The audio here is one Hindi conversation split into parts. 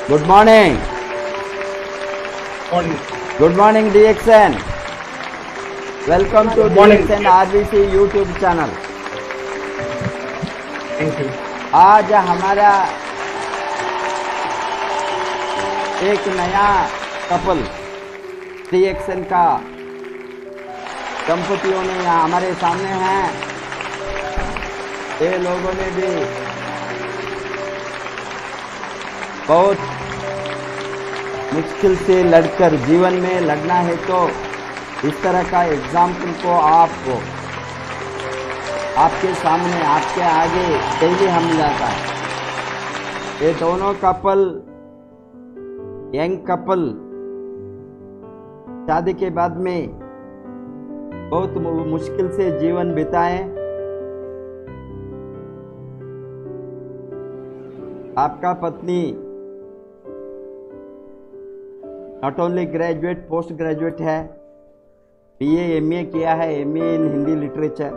Good morning. Morning. Good morning, DXN. Welcome to Good morning. DXN RBC YouTube channel. Thank you. आज हमारा एक नया कपल DXN का दंपतियों ने यहाँ हमारे सामने हैं। ये लोगों ने भी बहुत मुश्किल से लड़कर जीवन में लड़ना है, तो इस तरह का एग्जाम्पल को आपके सामने, आपके आगे डेली हम लाता है। ये दोनों कपल, यंग कपल, शादी के बाद में बहुत मुश्किल से जीवन बिताए। आपका पत्नी not only graduate, post graduate है, BA MA किया है, MA इन हिंदी लिटरेचर।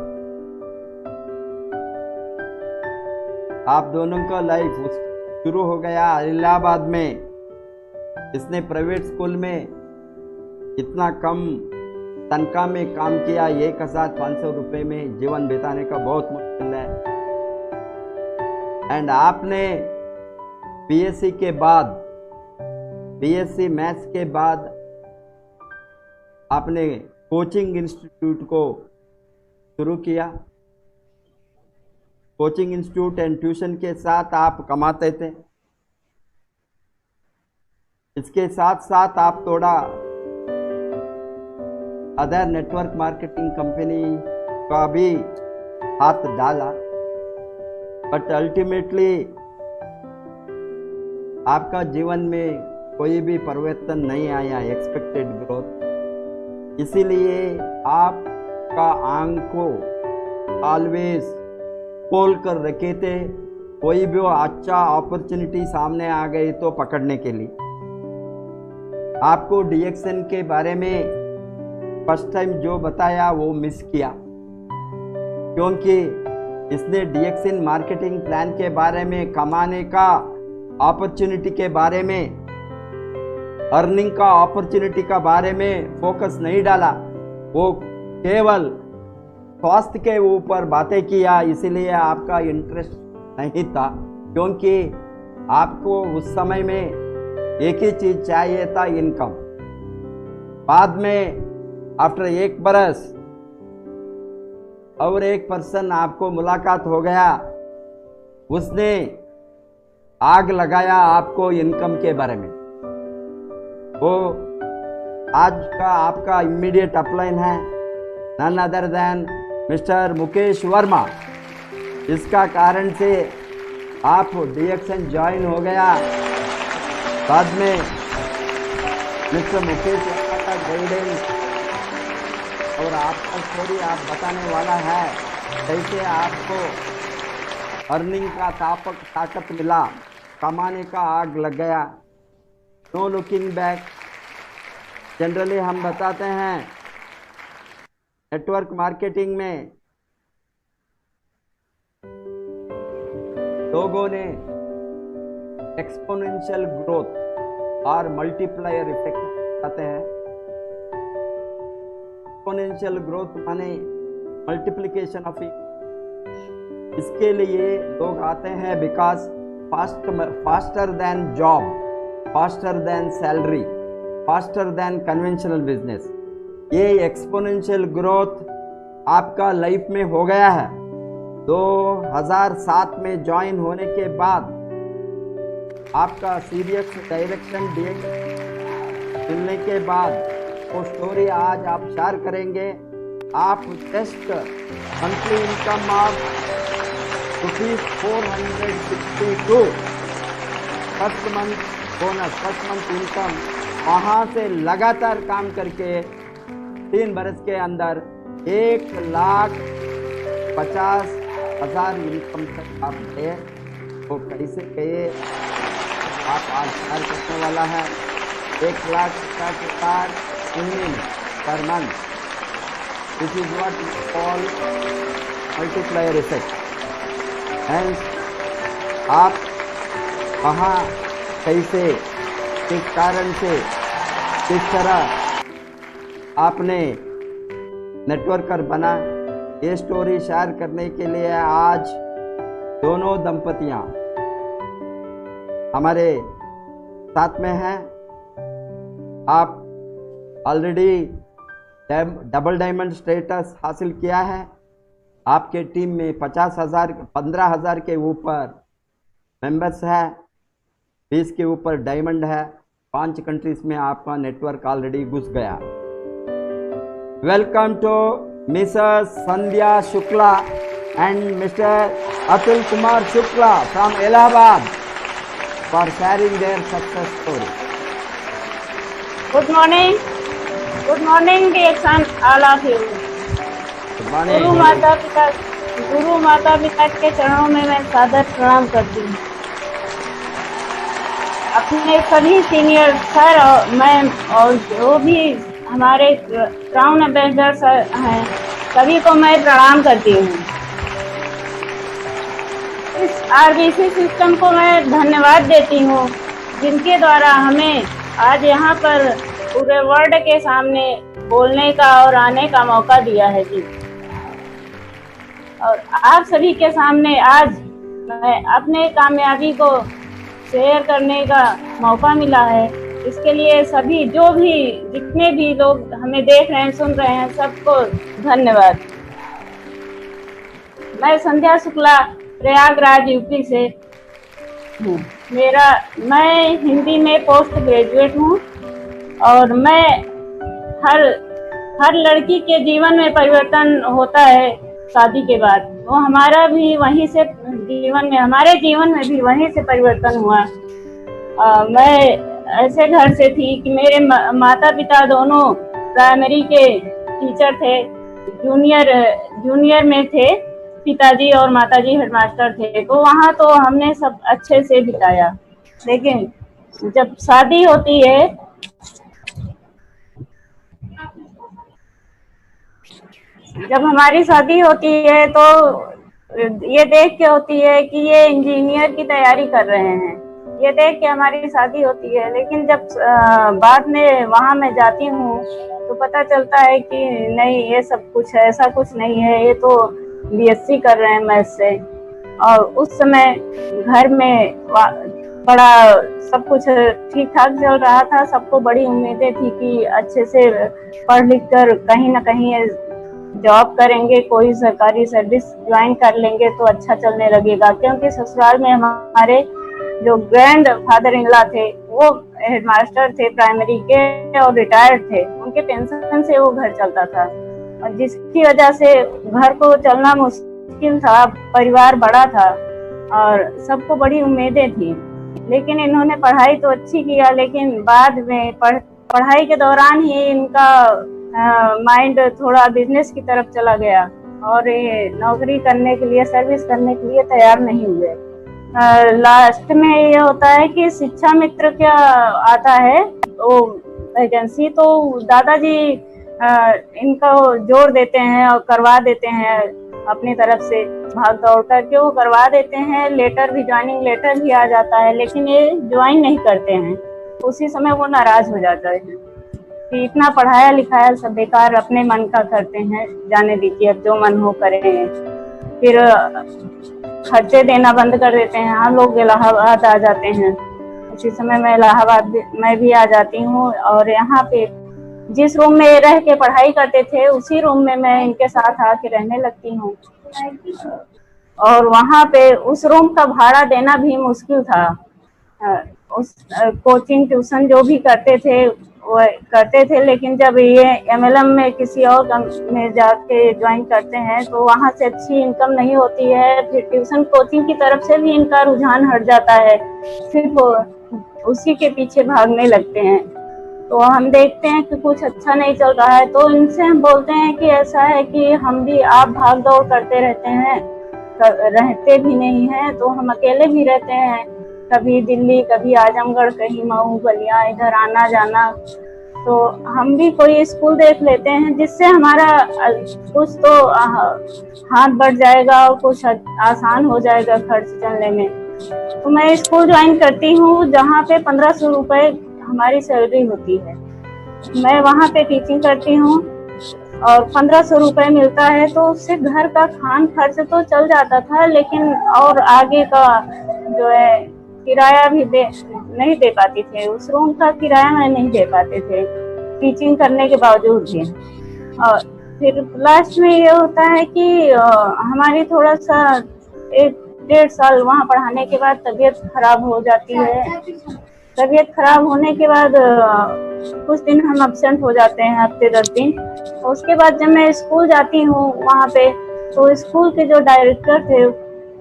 आप दोनों का लाइफ शुरू हो गया इलाहाबाद में। इसने प्राइवेट स्कूल में इतना कम तनख्वाह में काम किया, 1500 रुपये में जीवन बिताने का बहुत मुश्किल है। एंड आपने BSc के बाद, BSc मैथ्स के बाद आपने कोचिंग इंस्टीट्यूट को शुरू किया। कोचिंग इंस्टीट्यूट एंड ट्यूशन के साथ आप कमाते थे। इसके साथ साथ आप थोड़ा अदर नेटवर्क मार्केटिंग कंपनी का भी हाथ डाला, बट अल्टीमेटली आपका जीवन में कोई भी परिवर्तन नहीं आया, एक्सपेक्टेड ग्रोथ। इसीलिए आपका आंख को ऑलवेज खोल कर रखे थे, कोई भी अच्छा अपॉर्चुनिटी सामने आ गई तो पकड़ने के लिए। आपको DXN के बारे में फर्स्ट टाइम जो बताया वो मिस किया, क्योंकि इसने DXN मार्केटिंग प्लान के बारे में, कमाने का अपॉर्चुनिटी के बारे में, अर्निंग का अपॉर्चुनिटी का बारे में फोकस नहीं डाला। वो केवल स्वास्थ्य के ऊपर बातें किया, इसीलिए आपका इंटरेस्ट नहीं था, क्योंकि आपको उस समय में एक ही चीज चाहिए था, इनकम। बाद में आफ्टर 1 बरस और एक पर्सन आपको मुलाकात हो गया, उसने आग लगाया आपको इनकम के बारे में। वो आज का आपका इमीडिएट अपलाइन है, none other than mister Mukesh Verma. इसका कारण से आप DXN ज्वाइन हो गया। बाद में मिस्टर मुकेश वर्मा का गाइडेंस और आपका स्टोरी आप बताने वाला है, कैसे आपको अर्निंग का ताकत मिला, कमाने का आग लग गया। No looking back. जनरली हम बताते हैं नेटवर्क मार्केटिंग में लोगों ने एक्सपोनेंशियल ग्रोथ और मल्टीप्लायर इफेक्ट बताते हैं। एक्सपोनेंशियल ग्रोथ माने मल्टीप्लिकेशन ऑफ। इसके लिए लोग आते हैं because faster than job, faster than salary, faster than conventional business. ये एक्सपोनेंशियल ग्रोथ आपका लाइफ में हो गया है। 2007 में ज्वाइन होने के बाद आपका सीरियस डायरेक्शन मिलने के बाद वो स्टोरी आज आप शेयर करेंगे। आप just monthly income of ₹462 first month bonus, first month income, वहाँ से लगातार काम करके 3 बरस के अंदर 1,50,000 इनकम तक आप गए। वो कैसे गए आप आज शेयर करने वाला है। 1,50,000 पर month. This is what we call multiplier effect. And आप कहाँ कैसे किस कारण से, किस तरह आपने नेटवर्कर बना, ये स्टोरी शेयर करने के लिए आज दोनों दंपतियां हमारे साथ में हैं। आप ऑलरेडी डबल डायमंड स्टेटस हासिल किया है। आपके टीम में 50,000 15,000 के ऊपर मेंबर्स है, 20 के ऊपर डायमंड है, 5 कंट्रीज में आपका नेटवर्क ऑलरेडी घुस गया। Welcome to missus Sandhya Shukla and mister Atul Kumar Shukla from Allahabad for sharing their success story. Good morning dear son all of you. गुरु माता पिता के चरणों में मैं सादर प्रणाम करती हूँ। अपने सभी सीनियर सर और मैम और जो भी हमारे क्राउन एम्बेसडर हैं सभी को मैं प्रणाम करती हूँ। इस आरबीसी सिस्टम को मैं धन्यवाद देती हूँ जिनके द्वारा हमें आज यहाँ पर पूरे वर्ल्ड के सामने बोलने का और आने का मौका दिया है जी। और आप सभी के सामने आज मैं अपने कामयाबी को शेयर करने का मौका मिला है। इसके लिए सभी जो भी जितने भी लोग हमें देख रहे हैं सुन रहे हैं सबको धन्यवाद। मैं संध्या शुक्ला प्रयागराज यूपी से हूँ। मैं हिंदी में पोस्ट ग्रेजुएट हूँ और मैं हर लड़की के जीवन में परिवर्तन होता है शादी के बाद। वो हमारे जीवन में भी वहीं से परिवर्तन हुआ। मैं ऐसे घर से थी कि मेरे माता पिता दोनों प्राइमरी के टीचर थे, जूनियर में थे पिताजी और माताजी हेडमास्टर थे। तो वहाँ तो हमने सब अच्छे से बिताया, लेकिन जब शादी होती है जब हमारी शादी होती है तो ये देख के होती है कि ये इंजीनियर की तैयारी कर रहे हैं, ये देख के हमारी शादी होती है। लेकिन जब बाद में वहाँ मैं जाती हूँ तो पता चलता है कि नहीं, ये सब कुछ ऐसा कुछ नहीं है, ये तो बीएससी कर रहे हैं मैथ्स से। और उस समय घर में बड़ा सब कुछ ठीक ठाक चल रहा था, सबको बड़ी उम्मीदें थी कि अच्छे से पढ़ लिख कर कहीं ना कहीं जॉब करेंगे, कोई सरकारी सर्विस ज्वाइन कर लेंगे तो अच्छा चलने लगेगा। क्योंकि ससुराल में हमारे जो ग्रैंड फादर इन लॉ थे वो हेडमास्टर थे प्राइमरी के और रिटायर्ड थे, उनके पेंशन से वो घर चलता था और जिसकी वजह से घर को चलना मुश्किल था। परिवार बड़ा था और सबको बड़ी उम्मीदें थी। लेकिन इन्होंने पढ़ाई तो अच्छी किया, लेकिन बाद में पढ़ाई के दौरान ही इनका माइंड थोड़ा बिजनेस की तरफ चला गया और ये नौकरी करने के लिए, सर्विस करने के लिए तैयार नहीं हुए। लास्ट में ये होता है कि शिक्षा मित्र क्या आता है वो वैकेंसी, तो दादाजी इनको जोड़ देते हैं और करवा देते हैं अपनी तरफ से, भाग दौड़ करके वो करवा देते हैं। लेटर भी, ज्वाइनिंग लेटर भी आ जाता है, लेकिन ये ज्वाइन नहीं करते हैं। उसी समय वो नाराज हो जाता है कि इतना पढ़ाया लिखाया सब बेकार, अपने मन का करते हैं, जाने दीजिए, अब जो मन हो करें। फिर खर्चे देना बंद कर देते हैं। हम लोग इलाहाबाद आ जाते हैं, उसी समय मैं इलाहाबाद मैं भी आ जाती हूँ और यहाँ पे जिस रूम में रह के पढ़ाई करते थे उसी रूम में मैं इनके साथ आके रहने लगती हूँ। और वहाँ पे उस रूम का भाड़ा देना भी मुश्किल था। उस कोचिंग ट्यूशन जो भी करते थे वो करते थे, लेकिन जब ये एमएलएम में किसी और में जाके ज्वाइन करते हैं तो वहाँ से अच्छी इनकम नहीं होती है। फिर ट्यूशन कोचिंग की तरफ से भी इनका रुझान हट जाता है, सिर्फ उसी के पीछे भागने लगते हैं। तो हम देखते हैं कि कुछ अच्छा नहीं चल रहा है तो इनसे हम बोलते हैं कि ऐसा है कि हम भी, आप भाग दौड़ करते रहते हैं, रहते भी नहीं हैं, तो हम अकेले भी रहते हैं, कभी दिल्ली, कभी आजमगढ़, कहीं मऊ, बलिया, इधर आना जाना। तो हम भी कोई स्कूल देख लेते हैं जिससे हमारा कुछ तो हाथ बढ़ जाएगा और कुछ आसान हो जाएगा खर्च चलने में। तो मैं स्कूल ज्वाइन करती हूँ जहाँ पे 1500 रुपए हमारी सैलरी होती है। मैं वहाँ पे टीचिंग करती हूँ और 1500 रुपये मिलता है, तो उससे घर का खान खर्च तो चल जाता था, लेकिन और आगे का जो है किराया भी नहीं दे पाती थे। उस रूम का किराया मैं नहीं दे पाते थे टीचिंग करने के बावजूद भी। और फिर लास्ट में ये होता है कि हमारी थोड़ा सा 1-1.5 साल वहाँ पढ़ाने के बाद तबीयत खराब हो जाती है। तबीयत खराब होने के बाद कुछ दिन हम अब्सेंट हो जाते हैं, हफ्ते 10 दिन। उसके बाद जब मैं स्कूल जाती हूँ वहाँ पे, तो स्कूल के जो डायरेक्टर थे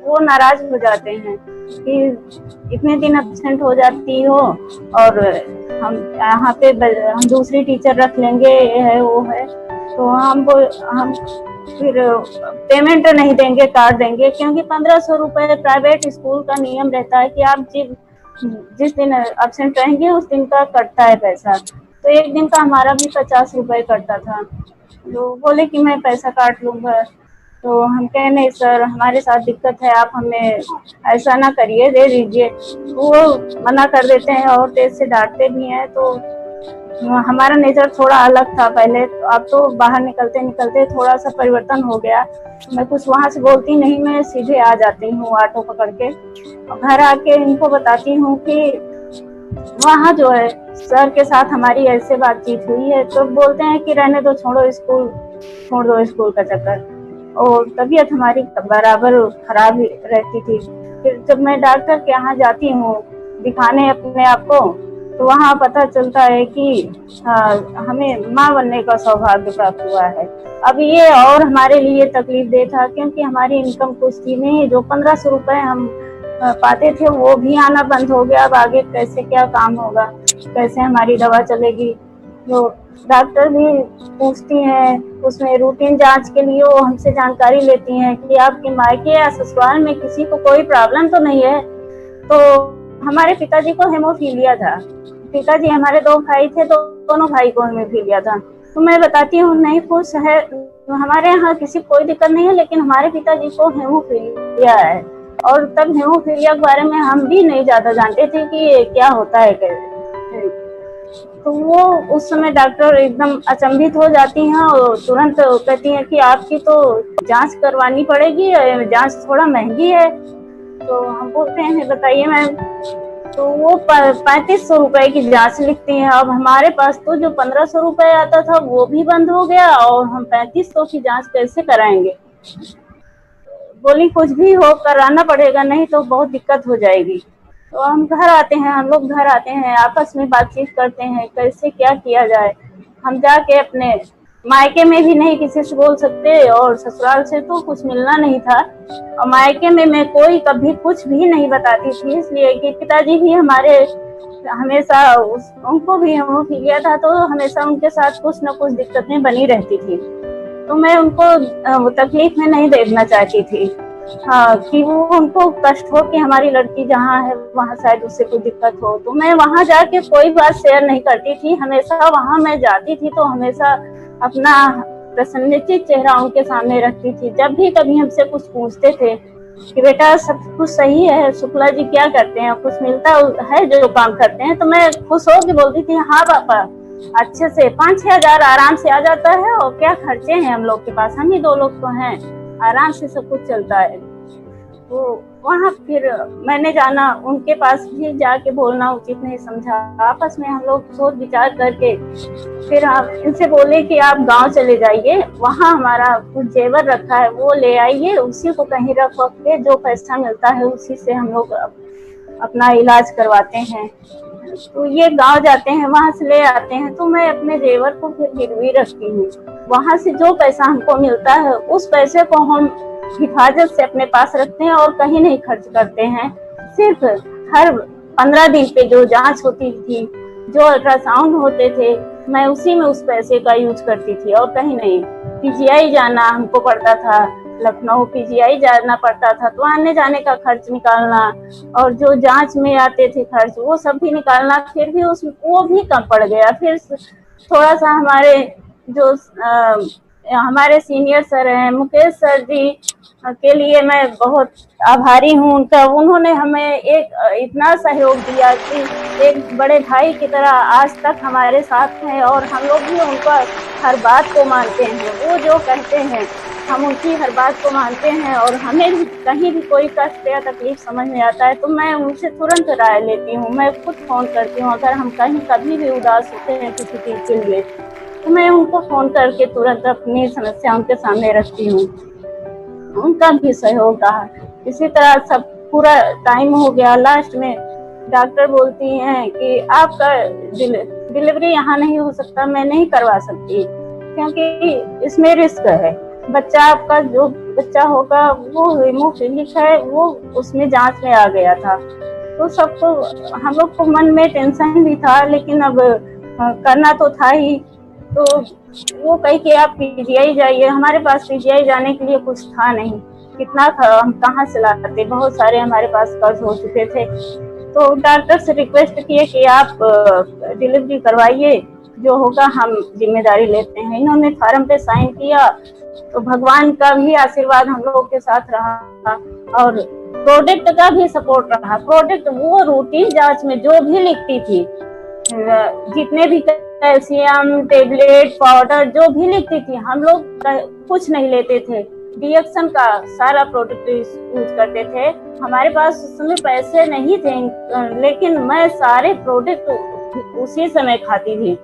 वो नाराज हो जाते हैं कि इतने दिन अब्सेंट हो जाती हो और हम यहाँ पे हम दूसरी टीचर रख लेंगे, ये है वो है। तो हम फिर पेमेंट नहीं देंगे, काट देंगे, क्योंकि 1500 रुपये प्राइवेट स्कूल का नियम रहता है कि आप जिस दिन अब्सेंट रहेंगे उस दिन का कटता है पैसा। तो एक दिन का हमारा भी 50 रुपये कटता था। तो बोले कि मैं पैसा काट लूँगा। तो हम कहे नहीं सर, हमारे साथ दिक्कत है, आप हमें ऐसा ना करिए, दे दीजिए। वो मना कर देते हैं और तेज से डांटते भी हैं। तो हमारा नेचर थोड़ा अलग था पहले, तो अब तो बाहर निकलते निकलते थोड़ा सा परिवर्तन हो गया। मैं कुछ वहाँ से बोलती नहीं, मैं सीधे आ जाती हूँ ऑटो पकड़ के, और घर आके इनको बताती हूँ कि वहाँ जो है सर के साथ हमारी ऐसे बातचीत हुई है। तो बोलते हैं कि रहने दो, छोड़ दो स्कूल का चक्कर। और तबीयत हमारी बराबर खराब ही रहती थी। फिर जब मैं डॉक्टर के यहाँ जाती हूँ दिखाने अपने आप को, तो वहाँ पता चलता है कि हमें माँ बनने का सौभाग्य प्राप्त हुआ है। अब ये और हमारे लिए तकलीफ दे था, क्योंकि हमारी इनकम कुछ थी नहीं। जो 1500 रुपये हम पाते थे वो भी आना बंद हो गया। अब आगे कैसे क्या काम होगा, कैसे हमारी दवा चलेगी। जो डॉक्टर भी पूछती हैं, उसमें रूटीन जांच के लिए वो हमसे जानकारी लेती हैं कि आपके मायके या ससुराल में किसी को कोई प्रॉब्लम तो नहीं है। तो हमारे पिताजी को हेमोफीलिया था। पिताजी, हमारे 2 भाई थे, तो दोनों भाई को हेमोफीलिया था। तो मैं बताती हूँ नहीं कुछ है, हमारे यहाँ किसी कोई दिक्कत नहीं है, लेकिन हमारे पिताजी को हेमोफीलिया है। और तब हेमोफीलिया के बारे में हम भी नहीं ज्यादा जानते थे कि ये क्या होता है कैसे। तो वो उस समय डॉक्टर एकदम अचंभित हो जाती हैं और तुरंत कहती हैं कि आपकी तो जांच करवानी पड़ेगी, जांच थोड़ा महंगी है। तो हम बोलते हैं बताइए मैम। तो वो 3500 रुपए की जांच लिखती हैं। अब हमारे पास तो जो 1500 रुपए आता था वो भी बंद हो गया, और हम 3500 की जांच कैसे कराएंगे। बोली कुछ भी हो कराना पड़ेगा, नहीं तो बहुत दिक्कत हो जाएगी। तो हम लोग घर आते हैं, आपस में बातचीत करते हैं कैसे क्या किया जाए। हम जाके अपने मायके में भी नहीं किसी से बोल सकते, और ससुराल से तो कुछ मिलना नहीं था, और मायके में मैं कोई कभी कुछ भी नहीं बताती थी, इसलिए कि पिताजी भी हमारे हमेशा उनको भी हेमोफीलिया था, तो हमेशा उनके साथ कुछ न कुछ दिक्कतें बनी रहती थी। तो मैं उनको तकलीफ में नहीं देखना चाहती थी। हाँ, कि वो उनको कष्ट हो कि हमारी लड़की जहाँ है वहाँ शायद उससे कोई दिक्कत हो। तो मैं वहाँ जाके कोई बात शेयर नहीं करती थी। हमेशा वहाँ मैं जाती थी तो हमेशा अपना प्रसन्नचित चेहरा उनके सामने रखती थी। जब भी कभी हमसे कुछ पूछते थे कि बेटा सब कुछ सही है, शुक्ला जी क्या करते हैं, कुछ मिलता है जो काम करते हैं, तो मैं खुश होकर बोलती थी हाँ पापा, अच्छे से 5-6 हजार आराम से आ जाता है, और क्या खर्चे हैं हम लोग के पास, हम ही 2 लोग तो हैं, आराम से सब कुछ चलता है। तो वहाँ फिर मैंने जाना, उनके पास भी जाके बोलना उचित नहीं समझा। आपस में हम लोग सोच विचार करके फिर हम इनसे बोले कि आप गांव चले जाइए, वहाँ हमारा कुछ जेवर रखा है वो ले आइए, उसी को कहीं रख के जो पैसा मिलता है उसी से हम लोग अपना इलाज करवाते हैं। तो ये गांव जाते हैं, वहां से ले आते हैं। तो मैं अपने जेवर को फिर गिरवी रखती हूँ। वहां से जो पैसा हमको मिलता है उस पैसे को हम हिफाजत से अपने पास रखते हैं और कहीं नहीं खर्च करते हैं। सिर्फ हर 15 दिन पे जो जांच होती थी, जो अल्ट्रासाउंड होते थे, मैं उसी में उस पैसे का यूज करती थी और कहीं नहीं। पीजीआई जाना हमको पड़ता था, लखनऊ पीजीआई जाना पड़ता था, तो आने जाने का खर्च निकालना और जो जांच में आते थे खर्च वो सब भी निकालना, फिर भी वो भी कम पड़ गया। फिर थोड़ा सा हमारे जो हमारे सीनियर सर हैं मुकेश सर जी के लिए मैं बहुत आभारी हूँ उनका। उन्होंने हमें एक इतना सहयोग दिया कि एक बड़े भाई की तरह आज तक हमारे साथ हैं, और हम लोग भी उनका हर बात को मानते हैं। वो जो कहते हैं हम उनकी हर बात को मानते हैं, और हमें भी कहीं भी कोई कष्ट या तकलीफ समझ में आता है तो मैं उनसे तुरंत राय लेती हूँ। मैं खुद फोन करती हूँ अगर हम कहीं कभी भी उदास होते हैं किसी चीज के लिए, तो मैं उनको फोन करके तुरंत अपनी समस्या उनके सामने रखती हूँ। उनका भी सहयोग रहा। इसी तरह सब पूरा टाइम हो गया, लास्ट में डॉक्टर बोलती हैं कि आपका डिलीवरी यहाँ नहीं हो सकता, मैं नहीं करवा सकती क्योंकि इसमें रिस्क है। बच्चा आपका जो बच्चा होगा वो हेमोफिलिक है, वो उसमें जांच में आ गया था। तो सबको हम लोग को मन में टेंशन भी था, लेकिन अब करना तो था ही। तो वो कही कि आप पीजीआई जाइए। हमारे पास पीजीआई जाने के लिए कुछ था नहीं, कितना हम कहाँ से लाते, बहुत सारे हमारे पास कर्ज हो चुके थे। तो डॉक्टर से रिक्वेस्ट किए कि आप डिलीवरी करवाइए, जो होगा हम जिम्मेदारी लेते हैं। इन्होंने फार्म पे साइन किया, तो भगवान का भी आशीर्वाद हम लोगों के साथ रहा और प्रोडक्ट का भी सपोर्ट रहा। प्रोडक्ट वो रूटीन जांच में जो भी लिखती थी, जितने भी कैल्शियम टेबलेट पाउडर जो भी लिखती थी, हम लोग कुछ नहीं लेते थे। डीएक्शन का सारा प्रोडक्ट यूज करते थे। हमारे पास उस समय पैसे नहीं थे, लेकिन मैं सारे प्रोडक्ट उसी समय खाती थी।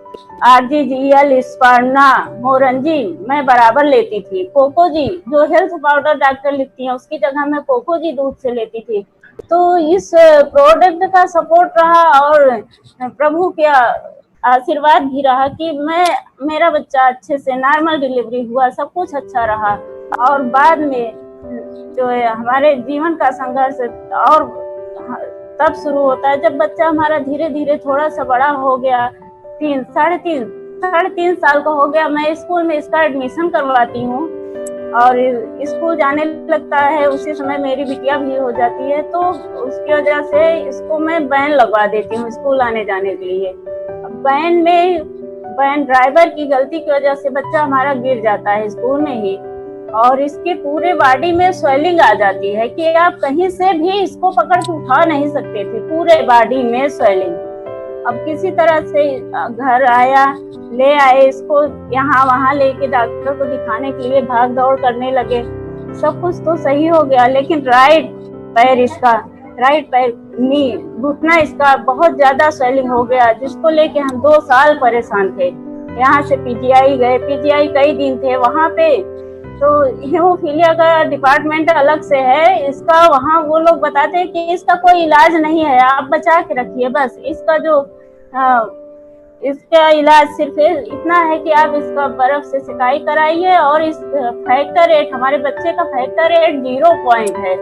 आरजीजीएल, स्पार्ना, मोरंजी मैं बराबर लेती थी। कोकोजी जो हेल्थ पाउडर डॉक्टर लिखती हैं उसकी जगह मैं कोकोजी दूध से लेती थी। तो इस प्रोडक्ट का सपोर्ट रहा और प्रभु के आशीर्वाद भी रहा कि मेरा बच्चा अच्छे से नॉर्मल डिलीवरी हुआ, सब कुछ अच्छा रहा। और बाद में जो है हमारे जीवन का संघर्ष और तब शुरू होता है जब बच्चा हमारा धीरे धीरे थोड़ा सा बड़ा हो गया, साढ़े तीन साल का हो गया। मैं स्कूल में इसका एडमिशन करवाती हूँ और स्कूल जाने लगता है। उसी समय मेरी बिटिया भी हो जाती है, तो उसकी वजह से इसको मैं बैन लगवा देती हूँ स्कूल आने जाने के लिए। बैन ड्राइवर की गलती की वजह से बच्चा हमारा गिर जाता है स्कूल में ही, और इसके पूरे बॉडी में स्वेलिंग आ जाती है कि आप कहीं से भी इसको पकड़ के उठा नहीं सकते थे, पूरे बॉडी में स्वेलिंग। अब किसी तरह से घर आया, ले आए इसको, यहाँ वहाँ लेके डॉक्टर को दिखाने के लिए भाग दौड़ करने लगे। सब कुछ तो सही हो गया, लेकिन राइट पैर नी घुटना इसका बहुत ज्यादा स्वेलिंग हो गया, जिसको लेके हम 2 साल परेशान थे। यहाँ से पीजीआई गए, पीजीआई कई दिन थे वहाँ पे। तो हीमोफीलिया का डिपार्टमेंट अलग से है इसका, वहाँ वो लोग बताते हैं कि इसका कोई इलाज नहीं है, आप बचा के रखिए बस। इसका इलाज सिर्फ इतना है कि आप इसका बर्फ से सिकाई कराइए, और इस फैक्टर रेट, हमारे बच्चे का फैक्टर रेट 0 पॉइंट है।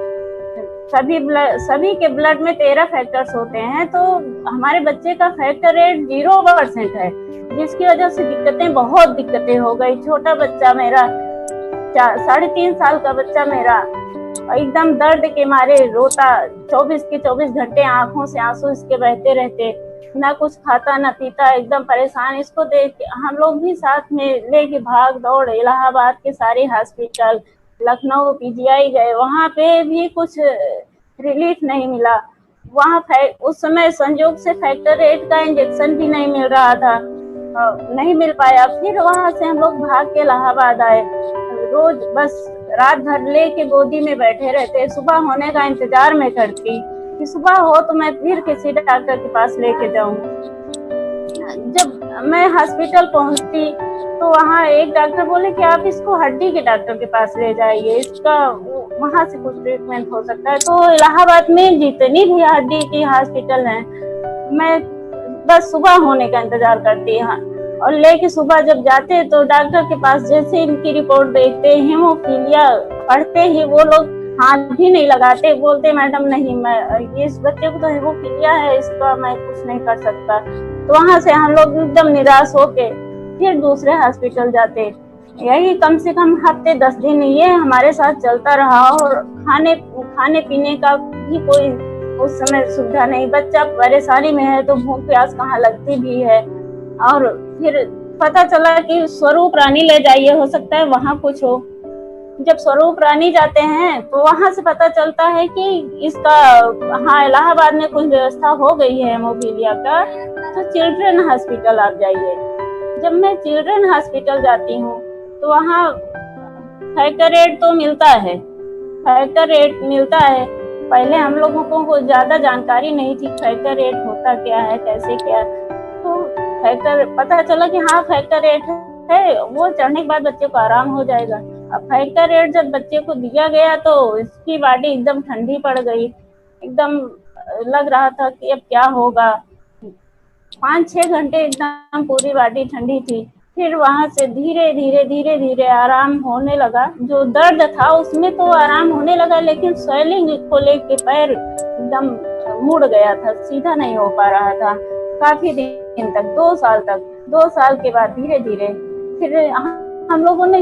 सभी के ब्लड में 13 फैक्टर्स होते हैं, तो हमारे बच्चे का फैक्टर रेट 0% है, जिसकी वजह से बहुत दिक्कतें हो गई। छोटा बच्चा मेरा 3.5 साल का बच्चा मेरा एकदम दर्द के मारे रोता, 24 के 24 घंटे आंखों से आंसू इसके बहते रहते, ना कुछ खाता ना पीता, एकदम परेशान। इसको देख के हम लोग भी साथ में लेके भाग दौड़ इलाहाबाद के सारे हॉस्पिटल, लखनऊ पीजीआई गए, वहां पे भी कुछ रिलीफ नहीं मिला। वहां उस समय संयोग से फैक्टर 8 का इंजेक्शन भी नहीं मिल रहा था, नहीं मिल पाया। फिर वहां से हम लोग भाग के इलाहाबाद आए। रोज बस रात भर लेके गोदी में बैठे रहते, सुबह होने का इंतजार में करती कि सुबह हो तो मैं फिर किसी डॉक्टर के पास लेके जाऊं। जब मैं हॉस्पिटल पहुंचती तो वहाँ एक डॉक्टर बोले कि आप इसको हड्डी के डॉक्टर के पास ले जाइए, इसका वहां से कुछ ट्रीटमेंट हो सकता है। तो इलाहाबाद में जितनी भी हड्डी की हॉस्पिटल हैं, मैं बस सुबह होने का इंतजार करती है। और लेके सुबह जब जाते तो डॉक्टर के पास जैसे इनकी रिपोर्ट देखते, हीमोफीलिया पढ़ते ही वो लोग हाथ भी नहीं लगाते, बोलते मैडम नहीं, मैं इस बच्चे को तो हीमोफीलिया है, इसका मैं कुछ नहीं कर सकता। तो वहां से हम लोग एकदम निराश होके फिर दूसरे हॉस्पिटल जाते। यही कम से कम हफ्ते 10 दिन ये हमारे साथ चलता रहा, और खाने पीने का भी कोई उस समय सुविधा नहीं। बच्चा परेशानी में है तो भूख प्यास कहाँ लगती भी है। और फिर पता चला कि स्वरूप रानी ले जाइए, हो सकता है वहां कुछ हो। जब स्वरूप रानी जाते हैं तो वहां से पता चलता है कि इसका, हाँ, इलाहाबाद में कुछ व्यवस्था हो गई है हेमोफीलिया का, तो चिल्ड्रन हॉस्पिटल आप जाइए। जब मैं चिल्ड्रन हॉस्पिटल जाती हूँ तो वहाँ फैक्टर रेट तो मिलता है, फैक्टर रेट मिलता है। पहले हम लोगों को ज्यादा जानकारी नहीं थी फैक्टर रेट होता क्या है, कैसे क्या, तो फैक्टर पता चला कि हाँ फैक्टर रेट है, वो चढ़ने के बाद बच्चे को आराम हो जाएगा। अब फैक्टर रेट जब बच्चे को दिया गया तो इसकी बॉडी एकदम ठंडी पड़ गई, एकदम लग रहा था कि अब क्या होगा। 5-6 घंटे एकदम पूरी बॉडी ठंडी थी। फिर वहां से धीरे धीरे धीरे धीरे आराम होने लगा। जो दर्द था उसमें तो आराम होने लगा, लेकिन स्वेलिंग को लेके पैर एकदम मुड़ गया था, सीधा नहीं हो पा रहा था काफी दिन तक, 2 साल तक। 2 साल के बाद धीरे धीरे फिर हम लोगों ने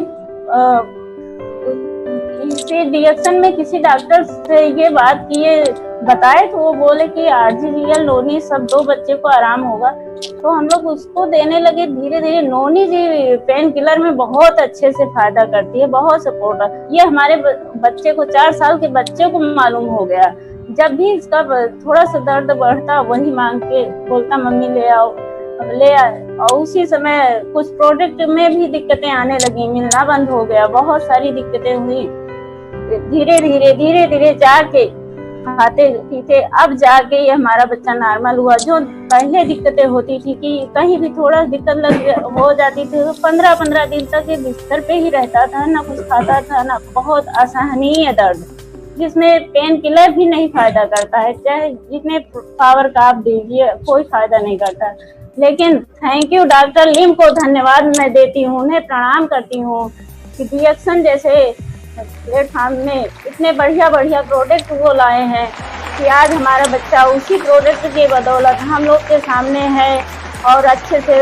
इसे रिएक्शन में किसी डॉक्टर से ये बात किए बताए, तो वो बोले कि आरजीजीएल नोनी सब 2 बच्चे को आराम होगा। तो हम लोग उसको देने लगे धीरे धीरे। नोनी जी पेन किलर में बहुत अच्छे से फायदा करती है, बहुत सपोर्ट। ये हमारे बच्चे को, 4 साल के बच्चे को मालूम हो गया। जब भी इसका थोड़ा सा दर्द बढ़ता वही मांग के बोलता मम्मी ले आओ, ले आए। और उसी समय कुछ प्रोडक्ट में भी दिक्कतें आने लगी, मिलना बंद हो गया, बहुत सारी दिक्कतें हुई। धीरे धीरे जाके खाते पीते अब जाके ये हमारा बच्चा नॉर्मल हुआ। जो पहले दिक्कतें होती थी कि कहीं भी थोड़ा दिक्कत हो जाती थी तो 15-15 दिन तक ये बिस्तर पे ही रहता था, ना कुछ खाता था, ना, बहुत असहनीय दर्द, जिसमें पेन किलर भी नहीं फायदा करता है, चाहे जितने पावर का आप दीजिए कोई फायदा नहीं करता। लेकिन थैंक यू डॉक्टर लिम को धन्यवाद मैं देती हूँ, उन्हें प्रणाम करती हूँ कि रिएक्शन जैसे प्लेटफॉर्म में इतने बढ़िया बढ़िया प्रोडक्ट वो लाए हैं कि आज हमारा बच्चा उसी प्रोडक्ट की बदौलत हम लोग के सामने है और अच्छे से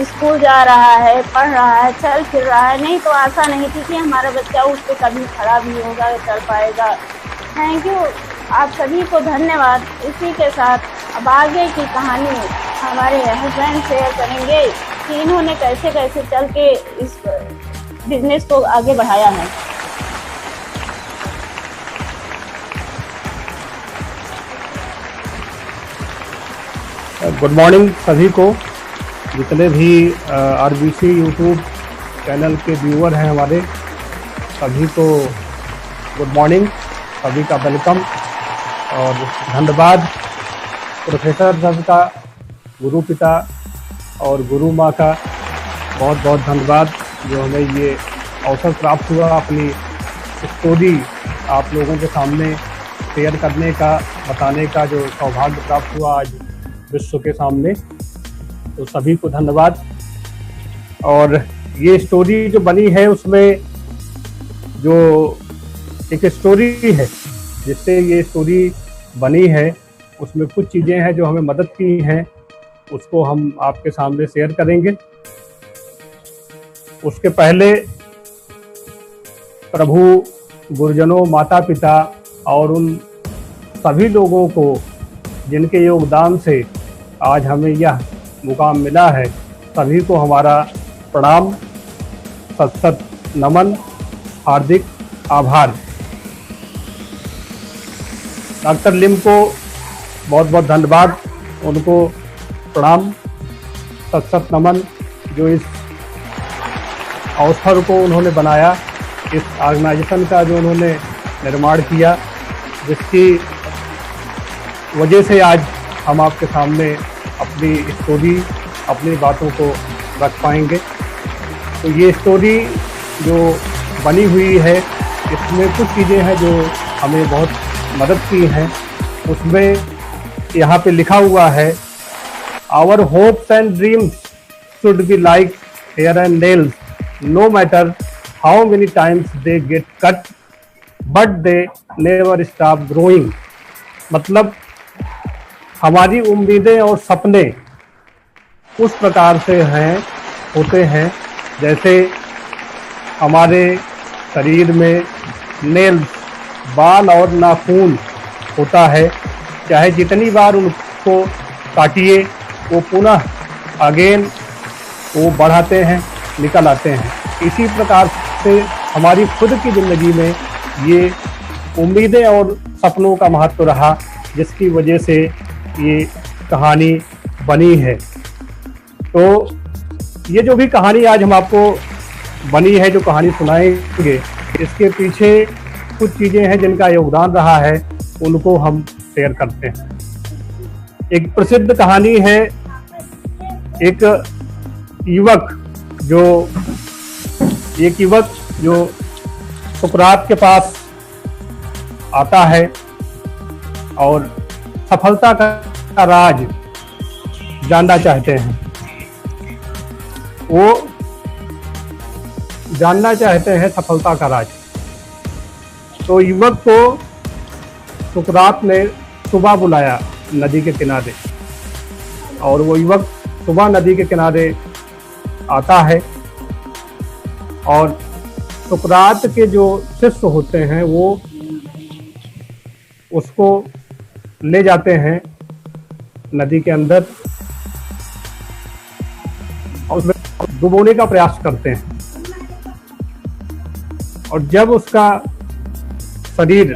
स्कूल जा रहा है, पढ़ रहा है, चल फिर रहा है। नहीं तो आशा नहीं थी कि हमारा बच्चा उठ के कभी खड़ा भी होगा, चल पाएगा। थैंक यू, आप सभी को धन्यवाद। इसी के साथ अब आगे की कहानी हमारे हस्बैंड शेयर करेंगे कि इन्होंने कैसे कैसे चल के इस बिजनेस को आगे बढ़ाया है। गुड मॉर्निंग सभी को, जितने भी आरबीसी यूट्यूब चैनल के व्यूअर हैं हमारे, सभी को गुड मॉर्निंग, सभी का वेलकम और धन्यवाद प्रोफेसर साहब का, गुरु पिता और गुरु माँ का बहुत बहुत धन्यवाद जो हमें ये अवसर प्राप्त हुआ अपनी स्टोरी आप लोगों के सामने शेयर करने का, बताने का जो सौभाग्य प्राप्त हुआ आज विश्व के सामने। तो सभी को धन्यवाद। और ये स्टोरी जो बनी है उसमें जो एक स्टोरी है जिससे ये स्टोरी बनी है, उसमें कुछ चीज़ें हैं जो हमें मदद की हैं, उसको हम आपके सामने शेयर करेंगे। उसके पहले प्रभु, गुरुजनों, माता पिता और उन सभी लोगों को जिनके योगदान से आज हमें यह मुकाम मिला है, सभी को हमारा प्रणाम, सत सत नमन, हार्दिक आभार। डॉक्टर लिम को बहुत बहुत धन्यवाद, उनको प्रणाम, सत सत नमन, जो इस अवसर को उन्होंने बनाया, इस ऑर्गेनाइजेशन का जो उन्होंने निर्माण किया, जिसकी वजह से आज हम आपके सामने अपनी स्टोरी, अपनी बातों को रख पाएंगे। तो ये स्टोरी जो बनी हुई है, इसमें कुछ चीज़ें हैं जो हमें बहुत मदद की हैं। उसमें यहाँ पे लिखा हुआ है, our hopes and dreams should be like hair and nails, no matter how many times they get cut, but they never stop growing। मतलब हमारी उम्मीदें और सपने उस प्रकार से होते हैं जैसे हमारे शरीर में नेल्स, बाल और नाखून होता है, चाहे जितनी बार उनको काटिए वो पुनः अगेन वो बढ़ाते हैं, निकल आते हैं। इसी प्रकार से हमारी खुद की ज़िंदगी में ये उम्मीदें और सपनों का महत्व रहा, जिसकी वजह से ये कहानी बनी है। तो ये जो भी कहानी आज हम आपको बनी है, जो कहानी सुनाएंगे, इसके पीछे कुछ चीज़ें हैं जिनका योगदान रहा है, उनको हम शेयर करते हैं। एक प्रसिद्ध कहानी है, एक युवक जो सुकरात के पास आता है और सफलता का राज जानना चाहते हैं। वो जानना चाहते हैं सफलता का राज। तो युवक को सुकरात ने सुबह बुलाया नदी के किनारे, और वो युवक सुबह नदी के किनारे आता है, और सुकरात के जो शिष्य होते हैं वो उसको ले जाते हैं नदी के अंदर और उसमें डुबोने का प्रयास करते हैं। और जब उसका शरीर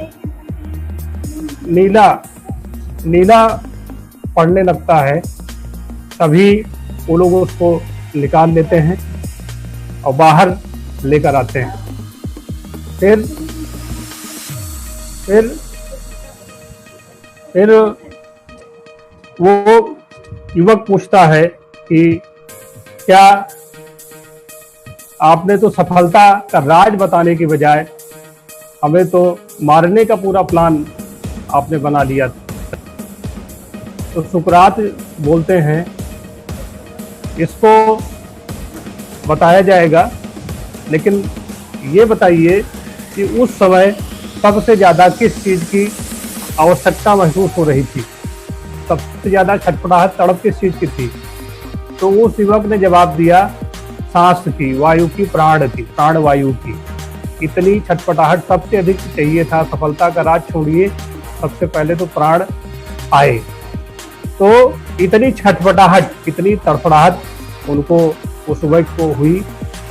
नीला पड़ने लगता है, तभी वो लोग उसको निकाल लेते हैं और बाहर लेकर आते हैं। फिर वो युवक पूछता है कि क्या आपने तो सफलता का राज बताने की बजाय हमें तो मारने का पूरा प्लान आपने बना लिया। तो सुकरात बोलते हैं, इसको बताया जाएगा, लेकिन ये बताइए कि उस समय सबसे ज़्यादा किस चीज़ की आवश्यकता महसूस हो रही थी, सबसे ज़्यादा छटपटाहट, तड़प किस चीज़ की थी। तो उस युवक ने जवाब दिया, सांस की, वायु की, प्राण वायु की। इतनी छटपटाहट सबसे अधिक चाहिए था। सफलता का राज छोड़िए, सबसे पहले तो प्राण आए। तो इतनी छटपटाहट, इतनी तड़फड़ाहट उनको उस युवक को हुई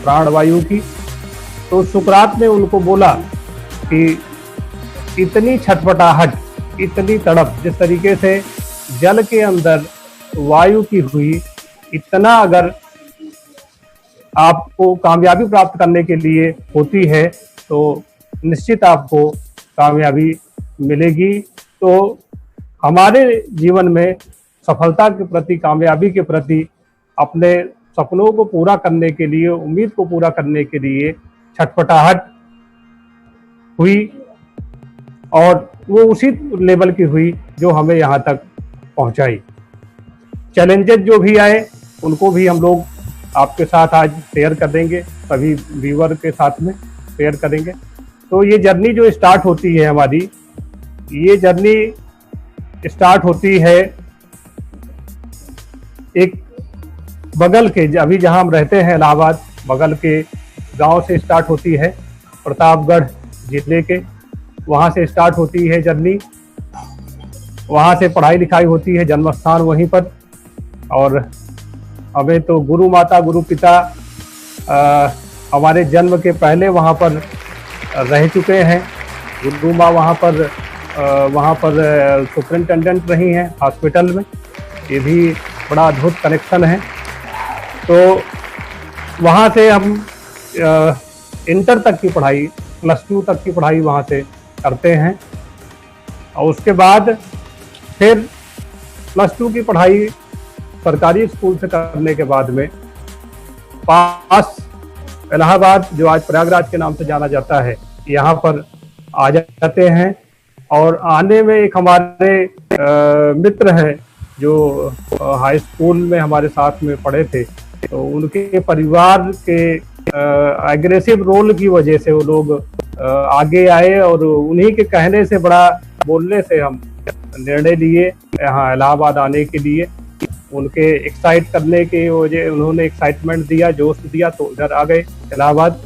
प्राण वायु की। तो सुकरात ने उनको बोला कि इतनी छटपटाहट, इतनी तड़प जिस तरीके से जल के अंदर वायु की हुई, इतना अगर आपको कामयाबी प्राप्त करने के लिए होती है तो निश्चित आपको कामयाबी मिलेगी। तो हमारे जीवन में सफलता के प्रति, कामयाबी के प्रति, अपने सपनों को पूरा करने के लिए, उम्मीद को पूरा करने के लिए छटपटाहट हुई, और वो उसी लेवल की हुई जो हमें यहाँ तक पहुँचाई। चैलेंजेस जो भी आए उनको भी हम लोग आपके साथ आज शेयर कर देंगे, सभी व्यूअर के साथ में शेयर करेंगे। तो ये जर्नी जो स्टार्ट होती है हमारी, ये जर्नी स्टार्ट होती है एक बगल के, अभी जहां हम रहते हैं इलाहाबाद, बगल के गांव से स्टार्ट होती है, प्रतापगढ़ जिले के, वहां से स्टार्ट होती है जर्नी। वहां से पढ़ाई लिखाई होती है, जन्म स्थान वहीं पर, और हमें तो गुरु माता गुरु पिता हमारे जन्म के पहले वहाँ पर रह चुके हैं। गुरु माँ वहाँ पर सुपरिंटेंडेंट रही हैं हॉस्पिटल में, ये भी बड़ा अद्भुत कनेक्शन है। तो वहाँ से हम इंटर तक की पढ़ाई, +2 तक की पढ़ाई वहाँ से करते हैं, और उसके बाद फिर +2 की पढ़ाई सरकारी स्कूल से करने के बाद में पास इलाहाबाद, जो आज प्रयागराज के नाम से जाना जाता है, यहाँ पर आ जाते हैं। और आने में एक हमारे मित्र हैं जो हाई स्कूल में हमारे साथ में पढ़े थे, तो उनके परिवार के एग्रेसिव रोल की वजह से वो लोग आगे आए, और उन्हीं के कहने से, बड़ा बोलने से हम निर्णय लिए यहाँ इलाहाबाद आने के लिए। उनके एक्साइट करने के वजह, उन्होंने एक्साइटमेंट दिया, जोश दिया, तो इधर आ गए इलाहाबाद।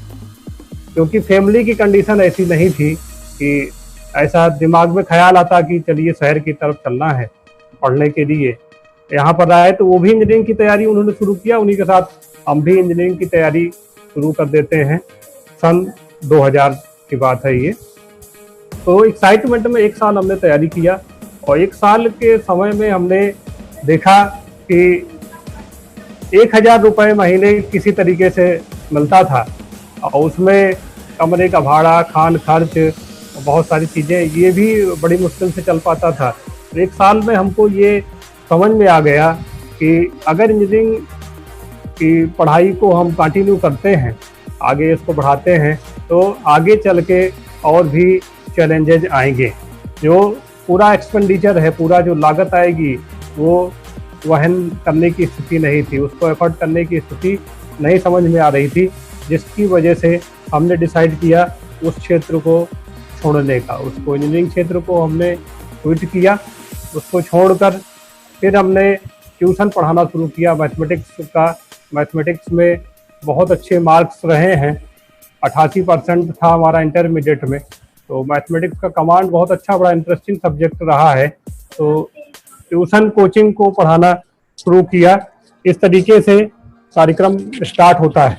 क्योंकि फैमिली की कंडीशन ऐसी नहीं थी कि ऐसा दिमाग में ख्याल आता कि चलिए शहर की तरफ चलना है पढ़ने के लिए। यहाँ पर आए तो वो भी इंजीनियरिंग की तैयारी उन्होंने शुरू किया, उन्हीं के साथ हम भी इंजीनियरिंग की तैयारी शुरू कर देते हैं। सन 2000 की बात है ये। तो एक्साइटमेंट में 1 साल हमने तैयारी किया और 1 साल के समय में हमने देखा कि 1000 रुपये महीने किसी तरीके से मिलता था और उसमें कमरे का भाड़ा, खान खर्च, बहुत सारी चीज़ें, ये भी बड़ी मुश्किल से चल पाता था। तो 1 साल में हमको ये समझ में आ गया कि अगर इंजीनियरिंग की पढ़ाई को हम कंटिन्यू करते हैं, आगे इसको बढ़ाते हैं, तो आगे चल के और भी चैलेंजेज आएंगे। जो पूरा एक्सपेंडिचर है, पूरा जो लागत आएगी, वो वहन करने की स्थिति नहीं थी, उसको एफर्ट करने की स्थिति नहीं समझ में आ रही थी, जिसकी वजह से हमने डिसाइड किया उस क्षेत्र को छोड़ने का। उसको इंजीनियरिंग क्षेत्र को हमने क्विट किया। उसको छोड़कर फिर हमने ट्यूशन पढ़ाना शुरू किया मैथमेटिक्स का। मैथमेटिक्स में बहुत अच्छे मार्क्स रहे हैं, 88% था हमारा इंटरमीडिएट में। तो मैथमेटिक्स का कमांड बहुत अच्छा, बड़ा इंटरेस्टिंग सब्जेक्ट रहा है। तो ट्यूशन कोचिंग को पढ़ाना शुरू किया। इस तरीके से कार्यक्रम स्टार्ट होता है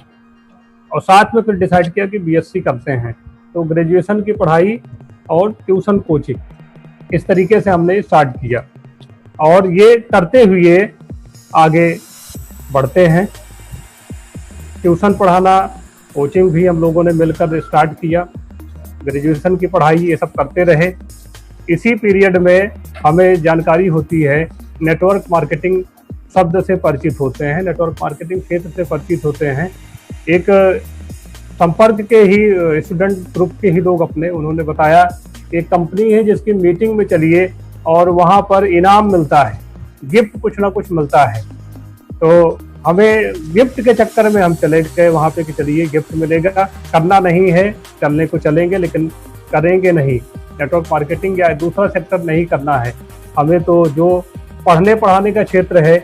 और साथ में फिर डिसाइड किया कि बीएससी करते हैं। तो ग्रेजुएशन की पढ़ाई और ट्यूशन कोचिंग, इस तरीके से हमने स्टार्ट किया और ये करते हुए आगे बढ़ते हैं। ट्यूशन पढ़ाना, कोचिंग भी हम लोगों ने मिलकर स्टार्ट किया, ग्रेजुएशन की पढ़ाई, ये सब करते रहे। इसी पीरियड में हमें जानकारी होती है, नेटवर्क मार्केटिंग शब्द से परिचित होते हैं, नेटवर्क मार्केटिंग क्षेत्र से परिचित होते हैं। एक संपर्क के ही स्टूडेंट ग्रुप के ही लोग अपने, उन्होंने बताया एक कंपनी है जिसकी मीटिंग में चलिए और वहाँ पर इनाम मिलता है, गिफ्ट कुछ ना कुछ मिलता है। तो हमें गिफ्ट के चक्कर में हम चले गए वहाँ पे कि चलिए गिफ्ट मिलेगा, करना नहीं है, चलने को चलेंगे लेकिन करेंगे नहीं, नेटवर्क मार्केटिंग या दूसरा सेक्टर नहीं करना है, हमें तो जो पढ़ने पढ़ाने का क्षेत्र है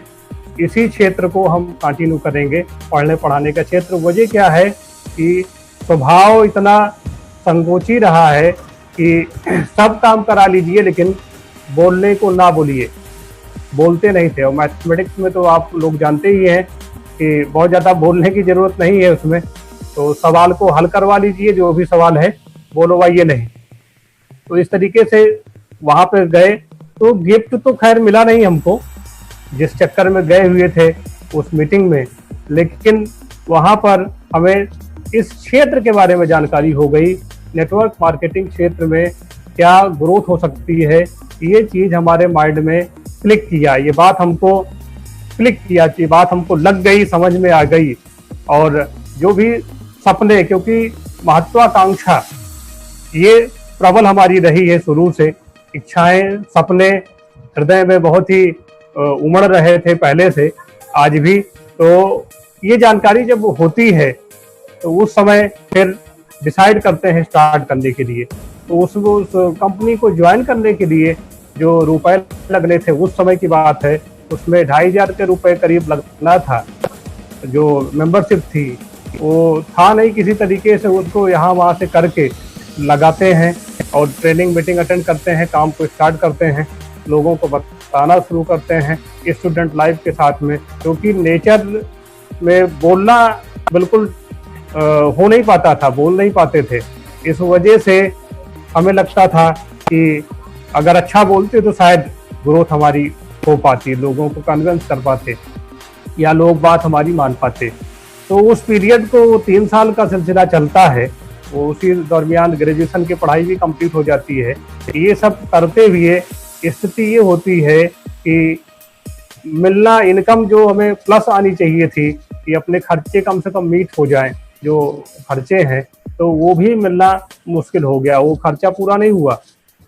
इसी क्षेत्र को हम कंटिन्यू करेंगे, पढ़ने पढ़ाने का क्षेत्र। वजह क्या है कि स्वभाव इतना संकोची रहा है कि सब काम करा लीजिए लेकिन बोलने को ना बोलिए, बोलते नहीं थे। और मैथमेटिक्स में तो आप लोग जानते ही हैं कि बहुत ज़्यादा बोलने की ज़रूरत नहीं है उसमें, तो सवाल को हल करवा लीजिए, जो भी सवाल है बोलवाइए नहीं। तो इस तरीके से वहाँ पर गए तो गिफ्ट तो खैर मिला नहीं हमको, जिस चक्कर में गए हुए थे उस मीटिंग में, लेकिन वहाँ पर हमें इस क्षेत्र के बारे में जानकारी हो गई, नेटवर्क मार्केटिंग क्षेत्र में क्या ग्रोथ हो सकती है। ये चीज़ हमारे माइंड में क्लिक किया, ये बात हमको क्लिक किया, ये बात हमको लग गई, समझ में आ गई। और जो भी सपने, क्योंकि महत्वाकांक्षा ये प्रबल हमारी रही है शुरू से, इच्छाएं, सपने हृदय में बहुत ही उमड़ रहे थे पहले से, आज भी। तो ये जानकारी जब होती है तो उस समय फिर डिसाइड करते हैं स्टार्ट करने के लिए। तो उस कंपनी को ज्वाइन करने के लिए जो रुपए लगने थे, उस समय की बात है, उसमें 2500 के रुपए करीब लगना था। जो मेंबरशिप थी वो था नहीं, किसी तरीके से उसको यहाँ वहाँ से करके लगाते हैं और ट्रेनिंग मीटिंग अटेंड करते हैं, काम को स्टार्ट करते हैं, लोगों को बताना शुरू करते हैं स्टूडेंट लाइफ के साथ में। क्योंकि नेचर में बोलना बिल्कुल हो नहीं पाता था, बोल नहीं पाते थे। इस वजह से हमें लगता था कि अगर अच्छा बोलते तो शायद ग्रोथ हमारी हो पाती, लोगों को कन्विंस कर पाते या लोग बात हमारी मान पाते। तो उस पीरियड को 3 साल का सिलसिला चलता है, वो उसी दरमियान ग्रेजुएशन की पढ़ाई भी कंप्लीट हो जाती है। ये सब करते हुए स्थिति ये होती है कि मिलना, इनकम जो हमें प्लस आनी चाहिए थी कि अपने खर्चे कम से कम मीट हो जाएं, जो खर्चे हैं, तो वो भी मिलना मुश्किल हो गया, वो खर्चा पूरा नहीं हुआ।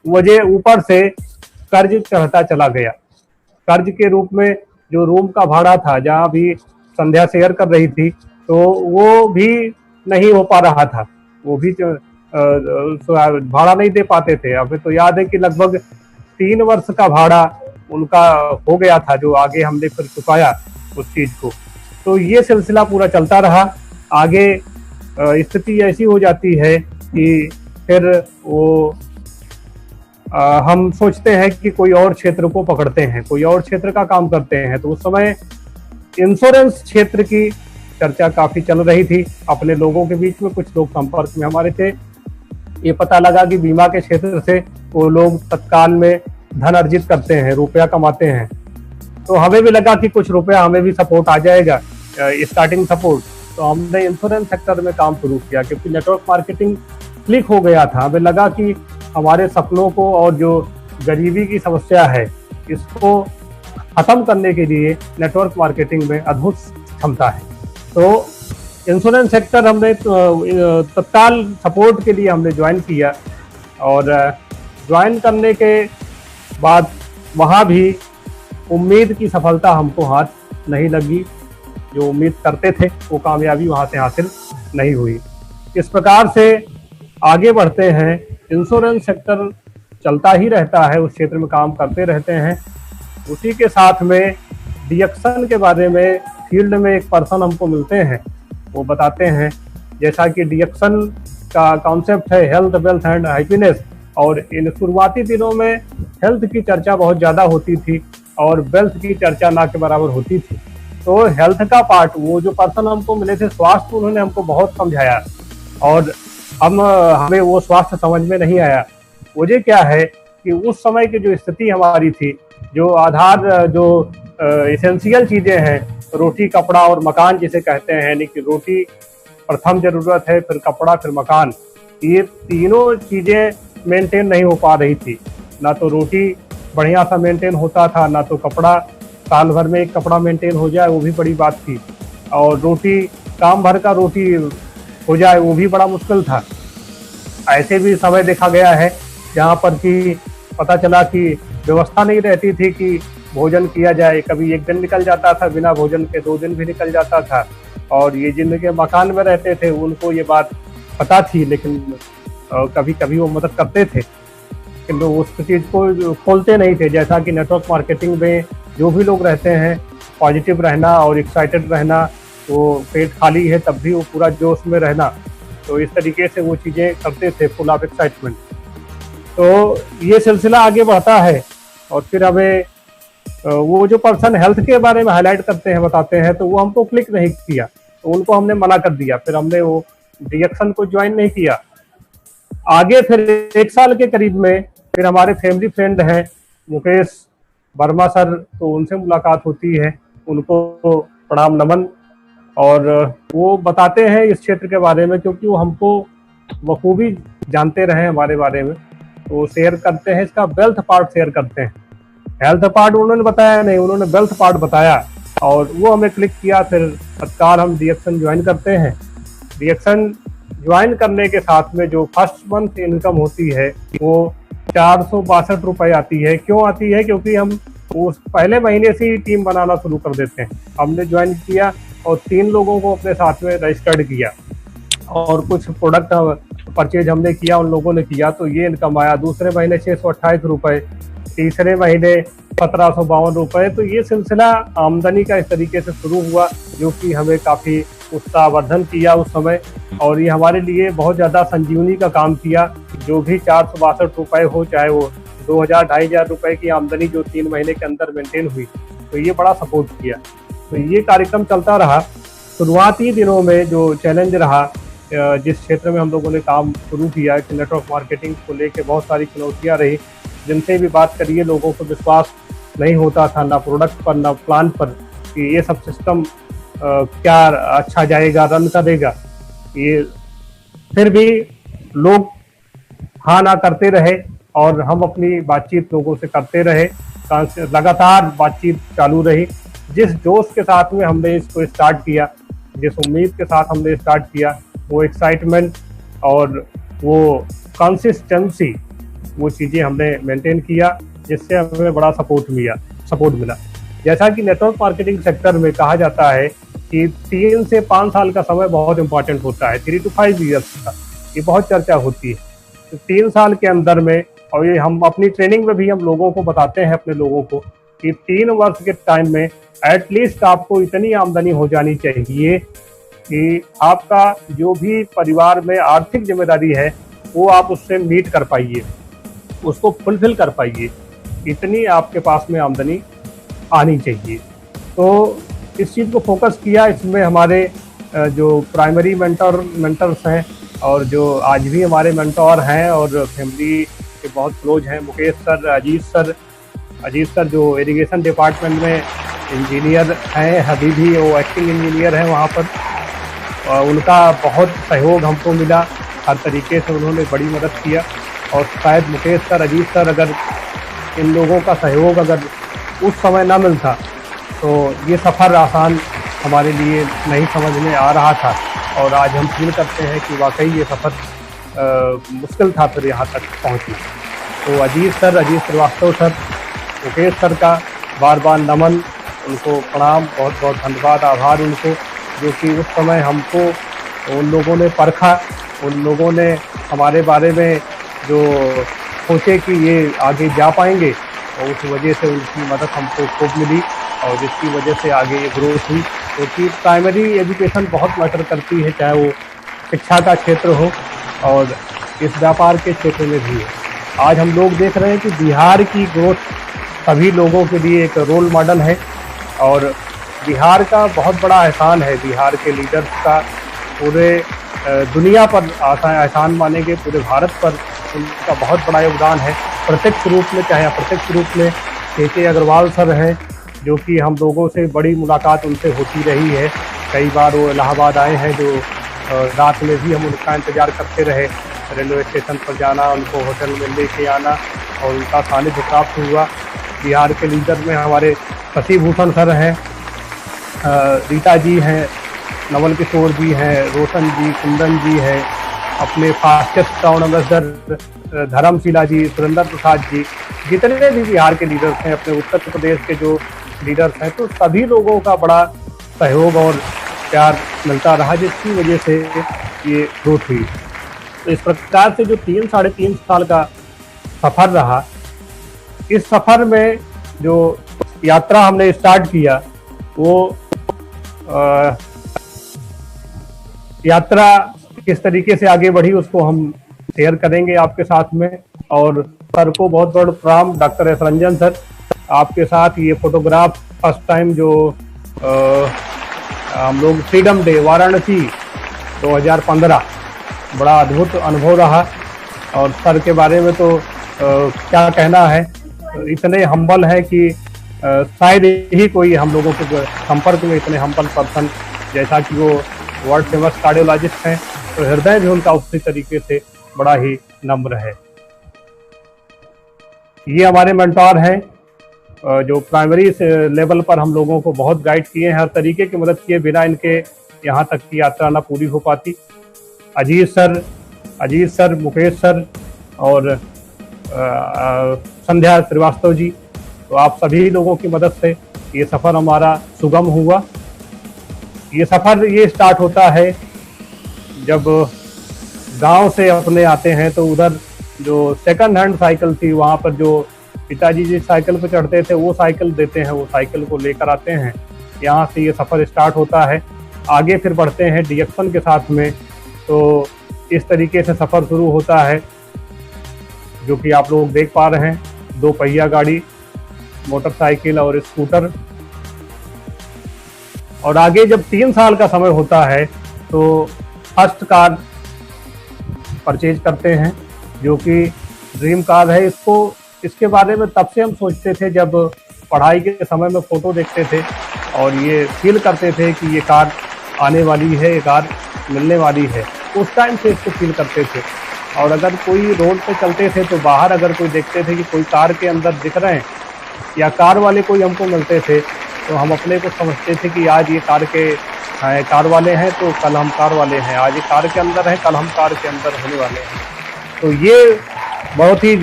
वजह ऊपर से कर्ज चढ़ता चला गया। कर्ज के रूप में जो रूम का भाड़ा था, जहाँ भी संध्या शेयर कर रही थी, तो वो भी नहीं हो पा रहा था, वो भी भाड़ा नहीं दे पाते थे। हमें तो याद है कि लगभग 3 वर्ष का भाड़ा उनका हो गया था, जो आगे हमने फिर चुकाया उस चीज को। तो ये सिलसिला पूरा चलता रहा। आगे स्थिति ऐसी हो जाती है कि फिर वो हम सोचते हैं कि कोई और क्षेत्र को पकड़ते हैं, कोई और क्षेत्र का काम करते हैं। तो उस समय इंश्योरेंस क्षेत्र की चर्चा काफ़ी चल रही थी अपने लोगों के बीच में, कुछ लोग संपर्क में हमारे थे। ये पता लगा कि बीमा के क्षेत्र से वो लोग तत्काल में धन अर्जित करते हैं, रुपया कमाते हैं। तो हमें भी लगा कि कुछ रुपया हमें भी सपोर्ट आ जाएगा, स्टार्टिंग सपोर्ट। तो हमने इंश्योरेंस सेक्टर में काम शुरू किया, क्योंकि नेटवर्क मार्केटिंग क्लिक हो गया था। हमें लगा कि हमारे सपनों को और जो गरीबी की समस्या है इसको खत्म करने के लिए नेटवर्क मार्केटिंग में अद्भुत क्षमता है। तो इंश्योरेंस सेक्टर हमने तत्काल सपोर्ट के लिए हमने ज्वाइन किया, और ज्वाइन करने के बाद वहाँ भी उम्मीद की सफलता हमको हाथ नहीं लगी। जो उम्मीद करते थे वो कामयाबी वहाँ से हासिल नहीं हुई। इस प्रकार से आगे बढ़ते हैं। इंश्योरेंस सेक्टर चलता ही रहता है, उस क्षेत्र में काम करते रहते हैं। उसी के साथ में डिएक्शन के बारे में फील्ड में एक पर्सन हमको मिलते हैं, वो बताते हैं। जैसा कि डिएक्शन का कॉन्सेप्ट है हेल्थ, वेल्थ एंड हैप्पीनेस, और इन शुरुआती दिनों में हेल्थ की चर्चा बहुत ज़्यादा होती थी और वेल्थ की चर्चा ना के बराबर होती थी। तो हेल्थ का पार्ट, वो जो पर्सन हमको मिले थे स्वास्थ्य, उन्होंने हमको बहुत समझाया, और हमें वो स्वास्थ्य समझ में नहीं आया। वजह क्या है कि उस समय की जो स्थिति हमारी थी, जो आधार, जो एसेंशियल चीज़ें हैं, रोटी, कपड़ा और मकान जिसे कहते हैं, यानी कि रोटी प्रथम जरूरत है, फिर कपड़ा, फिर मकान, ये तीनों चीज़ें मेंटेन नहीं हो पा रही थी। ना तो रोटी बढ़िया सा मेंटेन होता था, ना तो कपड़ा, साल भर में एक कपड़ा मेंटेन हो जाए वो भी बड़ी बात थी, और रोटी, काम भर का रोटी हो जाए वो भी बड़ा मुश्किल था। ऐसे भी समय देखा गया है जहाँ पर कि पता चला कि व्यवस्था नहीं रहती थी कि भोजन किया जाए। कभी एक दिन निकल जाता था बिना भोजन के, 2 दिन भी निकल जाता था। और ये जिनके मकान में रहते थे उनको ये बात पता थी, लेकिन कभी कभी वो मदद करते थे, किंतु उस चीज़ को खोलते नहीं थे। जैसा कि नेटवर्क मार्केटिंग में जो भी लोग रहते हैं, पॉजिटिव रहना और एक्साइटेड रहना, वो पेट खाली है तब भी वो पूरा जोश में रहना, तो इस तरीके से वो चीज़ें करते थे, फुल ऑफ एक्साइटमेंट। तो ये सिलसिला आगे बढ़ता है, और फिर हमें वो जो पर्सन हेल्थ के बारे में हाईलाइट करते हैं, बताते हैं, तो वो हमको क्लिक नहीं किया, तो उनको हमने मना कर दिया। फिर हमने वो डिएक्शन को ज्वाइन नहीं किया। आगे फिर 1 साल के करीब में फिर हमारे फैमिली फ्रेंड हैं मुकेश वर्मा सर, तो उनसे मुलाकात होती है। उनको प्रणाम नमन, और वो बताते हैं इस क्षेत्र के बारे में, क्योंकि वो हमको बखूबी जानते रहे हमारे बारे में, तो शेयर करते हैं। इसका वेल्थ पार्ट शेयर करते हैं। हेल्थ पार्ट उन्होंने बताया नहीं, उन्होंने वेल्थ पार्ट बताया, और वो हमें क्लिक किया। फिर तत्काल हम डिएक्शन ज्वाइन करते हैं। डिएक्शन ज्वाइन करने के साथ में जो फर्स्ट मंथ इनकम होती है वो 462 रुपये आती है। क्यों आती है? क्योंकि हम उस पहले महीने से ही टीम बनाना शुरू कर देते हैं। हमने ज्वाइन किया और 3 लोगों को अपने साथ में रजिस्टर्ड किया, और कुछ प्रोडक्ट परचेज हमने किया, उन लोगों ने किया, तो ये इनकम आया। दूसरे महीने 628 रुपये, तीसरे महीने 1752 रुपये। तो ये सिलसिला आमदनी का इस तरीके से शुरू हुआ, जो कि हमें काफ़ी उत्साहवर्धन किया उस समय, और ये हमारे लिए बहुत ज़्यादा संजीवनी का काम किया। जो भी 462 रुपये हो, चाहे वो 2000-2500 रुपये की आमदनी जो 3 महीने के अंदर मेंटेन हुई, तो ये बड़ा सपोर्ट किया। तो ये कार्यक्रम चलता रहा। शुरुआती दिनों में जो चैलेंज रहा, जिस क्षेत्र में हम लोगों ने काम शुरू किया कि नेटवर्क मार्केटिंग को लेके बहुत सारी चुनौतियाँ रही। जिनसे भी बात करिए लोगों को विश्वास नहीं होता था, ना प्रोडक्ट पर ना प्लान पर, कि ये सब सिस्टम क्या अच्छा जाएगा, रन करेगा। ये फिर भी लोग हाँ ना करते रहे, और हम अपनी बातचीत लोगों से करते रहे। लगातार बातचीत चालू रही। जिस जोश के साथ में हमने इसको स्टार्ट किया, जिस उम्मीद के साथ हमने स्टार्ट किया, वो एक्साइटमेंट और वो कंसिस्टेंसी, वो चीज़ें हमने मेंटेन किया, जिससे हमें बड़ा सपोर्ट मिला। जैसा कि नेटवर्क मार्केटिंग सेक्टर में कहा जाता है कि 3 से 5 साल का समय बहुत इंपॉर्टेंट होता है, 3 to 5 years का, ये बहुत चर्चा होती है। तो 3 साल के अंदर में, और ये हम अपनी ट्रेनिंग में भी हम लोगों को बताते हैं, अपने लोगों को, कि 3 वर्ष के टाइम में एटलीस्ट आपको इतनी आमदनी हो जानी चाहिए कि आपका जो भी परिवार में आर्थिक जिम्मेदारी है वो आप उससे मीट कर पाइए, उसको फुलफिल कर पाइए। इतनी आपके पास में आमदनी आनी चाहिए। तो इस चीज़ को फोकस किया। इसमें हमारे जो प्राइमरी मेंटर्स हैं और जो आज भी हमारे मेंटोर हैं और फैमिली के बहुत क्लोज हैं, मुकेश सर, अजीत सर जो इरिगेशन डिपार्टमेंट में इंजीनियर हैं, अभी भी वो एक्टिंग इंजीनियर हैं वहाँ पर। उनका बहुत सहयोग हमको मिला, हर तरीके से उन्होंने बड़ी मदद किया। और शायद मुकेश सर, अजीत सर, अगर इन लोगों का सहयोग अगर उस समय ना मिलता तो ये सफ़र आसान हमारे लिए नहीं समझ में आ रहा था। और आज हम फील करते हैं कि वाकई ये सफ़र मुश्किल था फिर यहाँ तक पहुँचना। तो अजीत श्रीवास्तव सर, मुकेश सर का बार बार नमन, उनको प्रणाम, बहुत बहुत धन्यवाद, आभार उनको, जो कि उस समय हमको उन लोगों ने परखा, उन लोगों ने हमारे बारे में जो सोचे कि ये आगे जा पाएंगे, और उस वजह से उनकी मदद हमको खूब मिली और जिसकी वजह से आगे ये ग्रोथ हुई। क्योंकि प्राइमरी एजुकेशन बहुत मैटर करती है, चाहे वो शिक्षा का क्षेत्र हो और इस व्यापार के क्षेत्र में भी है। आज हम लोग देख रहे हैं कि बिहार की ग्रोथ सभी लोगों के लिए एक रोल मॉडल है और बिहार का बहुत बड़ा एहसान है, बिहार के लीडर्स का पूरे दुनिया पर एहसान मानेंगे, पूरे भारत पर उनका बहुत बड़ा योगदान है। प्रत्यक्ष रूप में चाहे अप्रत्यक्ष रूप में के अग्रवाल सर हैं, जो कि हम लोगों से बड़ी मुलाकात उनसे होती रही है। कई बार वो इलाहाबाद आए हैं, जो रात में भी हम उनका इंतज़ार करते रहे, रेलवे स्टेशन पर जाना, उनको होटल में लेके आना और उनका सानिध्य प्राप्त हुआ। बिहार के लीडर में हमारे शशि भूषण सर हैं, रीता जी हैं, नवल किशोर जी हैं, रोशन जी, कुंदन जी हैं, अपने फास्टेस्ट टाउन एम्बेसडर धर्मशिला जी, सुरेंद्र प्रसाद जी, जितने भी बिहार के लीडर्स हैं, अपने उत्तर प्रदेश के जो लीडर्स हैं, तो सभी लोगों का बड़ा सहयोग और प्यार मिलता रहा, जिसकी वजह से ये ग्रोथ हुई। तो इस प्रकार से जो 3-3.5 साल का सफ़र रहा, इस सफ़र में जो यात्रा हमने स्टार्ट किया वो यात्रा किस तरीके से आगे बढ़ी उसको हम शेयर करेंगे आपके साथ में। और सर को बहुत बहुत प्रणाम, डॉक्टर एस रंजन सर, आपके साथ ये फोटोग्राफ फर्स्ट टाइम जो हम लोग फ्रीडम डे वाराणसी 2015, बड़ा अद्भुत अनुभव रहा। और सर के बारे में तो क्या कहना है, इतने हम्बल है कि शायद ही कोई हम लोगों के संपर्क में इतने हम्बल पर्सन, जैसा कि वो वर्ल्ड फेमस कार्डियोलॉजिस्ट हैं, तो हृदय भी उनका उसी तरीके से बड़ा ही नम्र है। ये हमारे मेंटोर हैं जो प्राइमरी लेवल पर हम लोगों को बहुत गाइड किए हैं, हर तरीके की मदद किए, बिना इनके यहाँ तक की यात्रा ना पूरी हो पाती। अजीत सर, मुकेश सर और संध्या श्रीवास्तव जी, तो आप सभी लोगों की मदद से ये सफ़र हमारा सुगम हुआ। ये सफ़र ये स्टार्ट होता है जब गांव से अपने आते हैं, तो उधर जो सेकंड हैंड साइकिल थी, वहाँ पर जो पिताजी जिस साइकिल पर चढ़ते थे वो साइकिल देते हैं, वो साइकिल को लेकर आते हैं। यहाँ से ये सफ़र स्टार्ट होता है, आगे फिर बढ़ते हैं डिएक्शन के साथ में। तो इस तरीके से सफ़र शुरू होता है, जो कि आप लोग देख पा रहे हैं, 2 पहिया गाड़ी, मोटरसाइकिल और स्कूटर। और आगे जब 3 साल का समय होता है तो फर्स्ट कार परचेज करते हैं, जो कि ड्रीम कार है। इसके बारे में तब से हम सोचते थे, जब पढ़ाई के समय में फ़ोटो देखते थे और ये फील करते थे कि ये कार आने वाली है, ये कार मिलने वाली है, उस टाइम से इसको फील करते थे। और अगर कोई रोड पे चलते थे तो बाहर अगर कोई देखते थे कि कोई कार के अंदर दिख रहे हैं या कार वाले कोई हमको मिलते थे, तो हम अपने को समझते थे कि आज ये कार वाले हैं, तो कल हम कार वाले हैं, आज ये कार के अंदर हैं, कल हम कार के अंदर होने वाले हैं। तो ये बहुत ही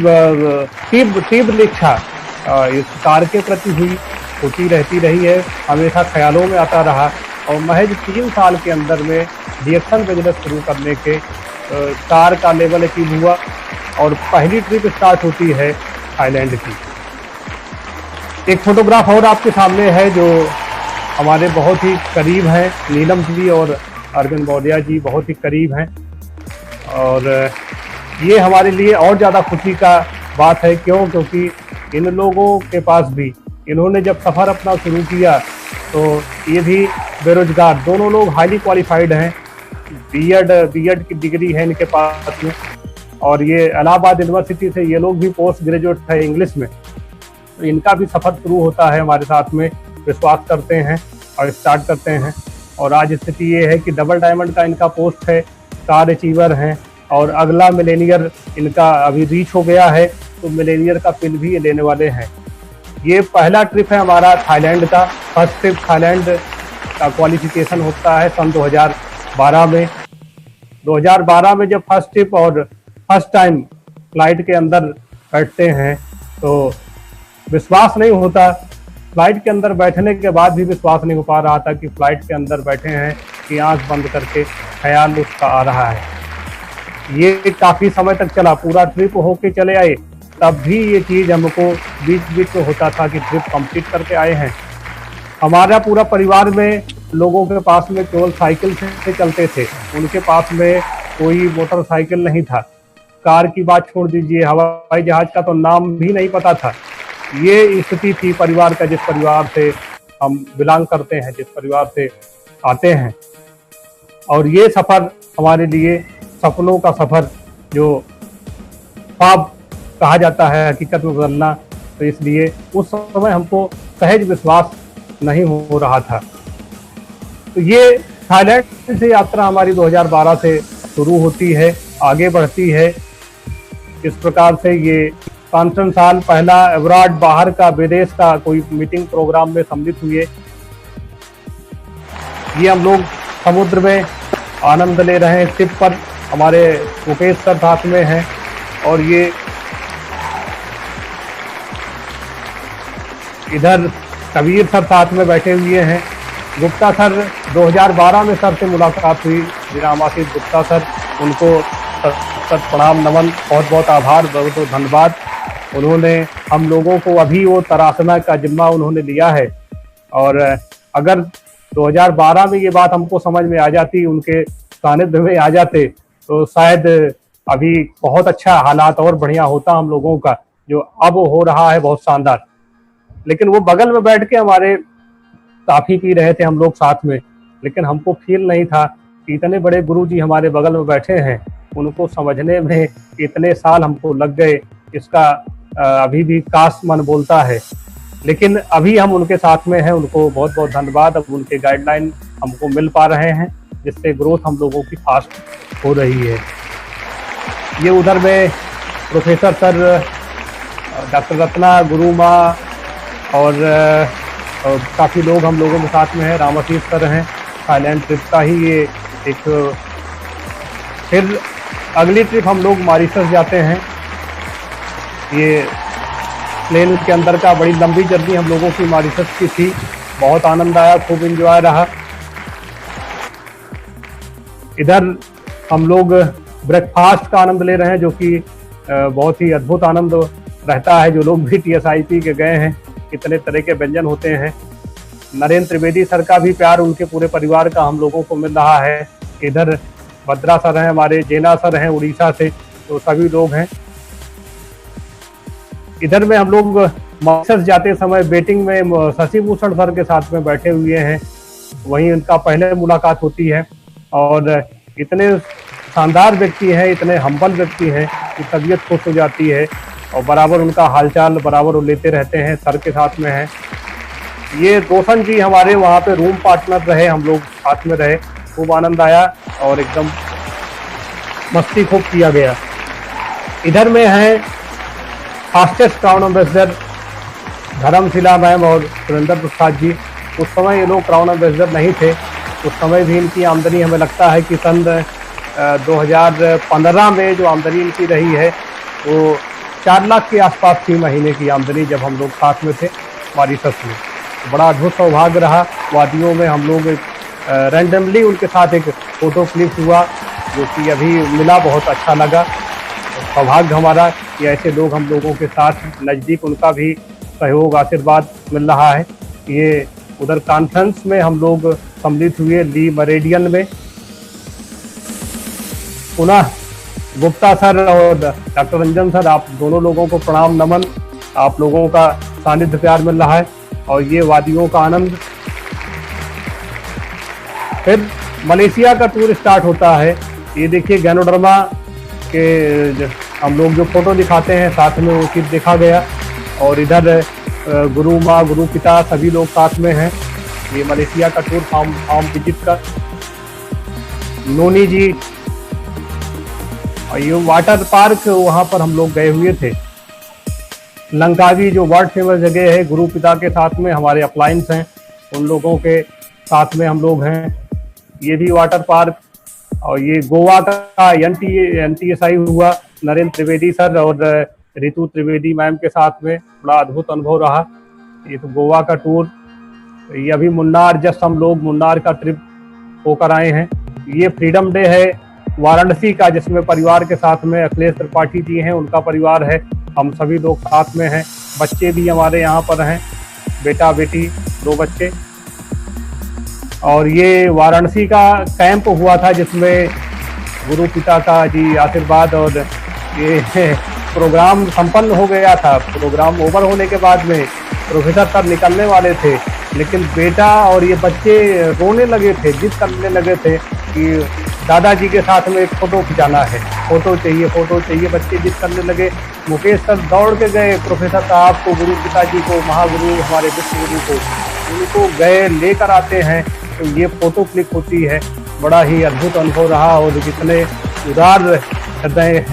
तीव्र इच्छा इस कार के प्रति होती रहती रही है, हमेशा ख्यालों में आता रहा। और महज 3 साल के अंदर में डिएक्शन बिजनेस शुरू करने के कार का लेवल अचीव हुआ और पहली ट्रिप स्टार्ट होती है थाईलैंड की। एक फोटोग्राफ और आपके सामने है जो हमारे बहुत ही करीब हैं, नीलम जी और अरविंद बौदिया जी बहुत ही करीब हैं। और ये हमारे लिए और ज़्यादा खुशी का बात है, क्योंकि इन लोगों के पास भी, इन्होंने जब सफ़र अपना शुरू किया तो ये भी बेरोजगार, दोनों लोग हाईली क्वालिफाइड हैं, बीएड की डिग्री है इनके पास में, और ये इलाहाबाद यूनिवर्सिटी से ये लोग भी पोस्ट ग्रेजुएट है इंग्लिश में। तो इनका भी सफ़र शुरू होता है हमारे साथ में, विश्वास करते हैं और स्टार्ट करते हैं। और आज स्थिति ये है कि डबल डायमंड का इनका पोस्ट है, स्टार अचीवर हैं, और अगला मिलेनियर इनका अभी रीच हो गया है, तो मिलेनियर का पिन भी लेने वाले हैं। ये पहला ट्रिप है हमारा थाईलैंड का, फर्स्ट ट्रिप थाईलैंड का क्वालिफिकेशन होता है सन 2012 में। 2012 में जब फर्स्ट ट्रिप और फर्स्ट टाइम फ्लाइट के अंदर बैठते हैं तो विश्वास नहीं होता, फ्लाइट के अंदर बैठने के बाद भी विश्वास नहीं हो पा रहा था कि फ्लाइट के अंदर बैठे हैं, कि आंख बंद करके ख्याल उसका आ रहा है। ये काफ़ी समय तक चला, पूरा ट्रिप होके चले आए, तब भी ये चीज़ हमको बीच बीच में होता था कि ट्रिप कंप्लीट करके आए हैं। हमारा पूरा परिवार में लोगों के पास में केवल साइकिल से चलते थे, उनके पास में कोई मोटरसाइकिल नहीं था। कार की बात छोड़ दीजिए, हवाई जहाज का तो नाम भी नहीं पता था। ये स्थिति थी परिवार का, जिस परिवार से हम बिलोंग करते हैं, जिस परिवार से आते हैं। और ये सफ़र हमारे लिए सपनों का सफ़र, जो ख्वाब कहा जाता है, हकीकत में बदलना। तो इसलिए उस समय हमको सहज विश्वास नहीं हो रहा था। तो ये थाईलैंड से यात्रा हमारी 2012 से शुरू होती है, आगे बढ़ती है। इस प्रकार से ये कॉन्फ्रेंस साल पहला अब्रॉड, बाहर का, विदेश का कोई मीटिंग प्रोग्राम में सम्मिलित हुए। ये हम लोग समुद्र में आनंद ले रहे हैं, शिप पर हमारे मुकेश सर साथ में हैं, और ये इधर कबीर सर साथ में बैठे हुए हैं। गुप्ता सर 2012 में सर से मुलाकात हुई, विरामाशीष गुप्ता सर, उनको प्रणाम नमन, बहुत बहुत आभार, बहुत बहुत धन्यवाद। उन्होंने हम लोगों को अभी वो तराशना का जिम्मा उन्होंने लिया है। और अगर 2012 में ये बात हमको समझ में आ जाती, उनके सानिध्य में आ जाते, तो शायद अभी बहुत अच्छा हालात और बढ़िया होता हम लोगों का, जो अब हो रहा है बहुत शानदार। लेकिन वो बगल में बैठ के हमारे काफ़ी पी रहे थे हम लोग साथ में, लेकिन हमको फील नहीं था कि इतने बड़े गुरुजी हमारे बगल में बैठे हैं, उनको समझने में इतने साल हमको लग गए, इसका अभी भी काश मन बोलता है। लेकिन अभी हम उनके साथ में हैं, उनको बहुत बहुत धन्यवाद। अब उनके गाइडलाइन हमको मिल पा रहे हैं, जिससे ग्रोथ हम लोगों की फास्ट हो रही है। ये उधर में प्रोफेसर सर, डॉक्टर रत्ना, गुरु माँ, और काफ़ी लोग हम लोगों के साथ में हैं। रामाशीष सर हैं, थाईलैंड ट्रिप का ही ये एक। फिर अगली ट्रिप हम लोग मॉरिशस जाते हैं। ये प्लेन के अंदर का बड़ी लंबी जर्नी हम लोगों की मॉरिशस की थी, बहुत आनंद आया, खूब एंजॉय रहा। इधर हम लोग ब्रेकफास्ट का आनंद ले रहे हैं, जो कि बहुत ही अद्भुत आनंद रहता है। जो लोग भी TSIP के गए हैं, कितने तरह के व्यंजन होते हैं। नरेंद्र त्रिवेदी सर का भी प्यार उनके पूरे परिवार का हम लोगों को मिल रहा है। इधर भद्रा सर हैं हमारे, जेना सर हैं उड़ीसा से, तो सभी लोग हैं। इधर में हम लोग मॉरिशस जाते समय वेटिंग में शशि भूषण सर के साथ में बैठे हुए हैं, वहीं उनका पहले मुलाकात होती है। और इतने शानदार व्यक्ति हैं, इतने हम्बल व्यक्ति हैं कि तबीयत खुश हो जाती है, और बराबर उनका हालचाल बराबर वो लेते रहते हैं, सर के साथ में हैं। ये रोशन जी हमारे वहाँ पे रूम पार्टनर रहे, हम लोग साथ में रहे, खूब आनंद आया और एकदम मस्ती खूब किया गया। इधर में है fastest crown ambassador Dharamshila ma'am और सुरेंद्र प्रसाद जी। उस समय ये लोग क्राउन एम्बेसडर नहीं थे, उस समय भी इनकी आमदनी हमें लगता है कि सन 2015 में जो आमदनी इनकी रही है वो 4 लाख के आसपास थी महीने की आमदनी, जब हम लोग साथ में थे मॉरिशस में। बड़ा अद्भुत सौभाग्य रहा। वादियों में हम लोग रैंडमली उनके साथ एक फ़ोटो क्लिक हुआ, जो कि अभी मिला, बहुत अच्छा लगा। सौभाग्य हमारा कि ऐसे लोग हम लोगों के साथ नज़दीक, उनका भी सहयोग आशीर्वाद मिल रहा है। ये उधर कॉन्फ्रेंस में हम लोग सम्मिलित हुए ली मरेडियन में। पुनः गुप्ता सर और डॉक्टर रंजन सर, आप दोनों लोगों को प्रणाम नमन। आप लोगों का सानिध्य प्यार मिल रहा है, और ये वादियों का आनंद फिर मलेशिया का टूर स्टार्ट होता है। ये देखिए गैनोडर्मा के हम लोग जो फोटो दिखाते हैं साथ में वो चीज देखा गया, और इधर गुरु माँ गुरु पिता सभी लोग साथ में हैं। ये मलेशिया का टूर फार्म विजिट का। नोनी जी, और ये वाटर पार्क वहाँ पर हम लोग गए हुए थे। लंकावी जो वर्ल्ड फेमस जगह है, गुरु पिता के साथ में हमारे अपलायंस हैं, उन लोगों के साथ में हम लोग हैं। ये भी वाटर पार्क। और ये गोवा का NTSI हुआ, नरेंद्र त्रिवेदी सर और रितु त्रिवेदी मैम के साथ में, बड़ा अद्भुत अनुभव रहा। ये तो गोवा का टूर। ये अभी मुन्नार, जस्ट हम लोग मुन्नार का ट्रिप होकर आए हैं। ये फ्रीडम डे है वाराणसी का, जिसमें परिवार के साथ में अखिलेश त्रिपाठी जी हैं, उनका परिवार है, हम सभी लोग साथ में हैं। बच्चे भी हमारे यहाँ पर हैं, बेटा बेटी 2 बच्चे। और ये वाराणसी का कैंप हुआ था जिसमें गुरु पिता का जी आशीर्वाद, और ये प्रोग्राम संपन्न हो गया था। प्रोग्राम ओवर होने के बाद में प्रोफेसर सर निकलने वाले थे, लेकिन बेटा और ये बच्चे रोने लगे थे, जिद करने लगे थे कि दादाजी के साथ में एक फ़ोटो खिंचाना है, फ़ोटो चाहिए, फ़ोटो चाहिए। बच्चे जिद करने लगे। मुकेश सर दौड़ के गए प्रोफेसर साहब को, गुरु पिताजी को, महागुरु हमारे विश्व गुरु को, उनको गए लेकर आते हैं, तो ये फ़ोटो क्लिक होती है। बड़ा ही अद्भुत अनुभव रहा, और जितने उदार हृदय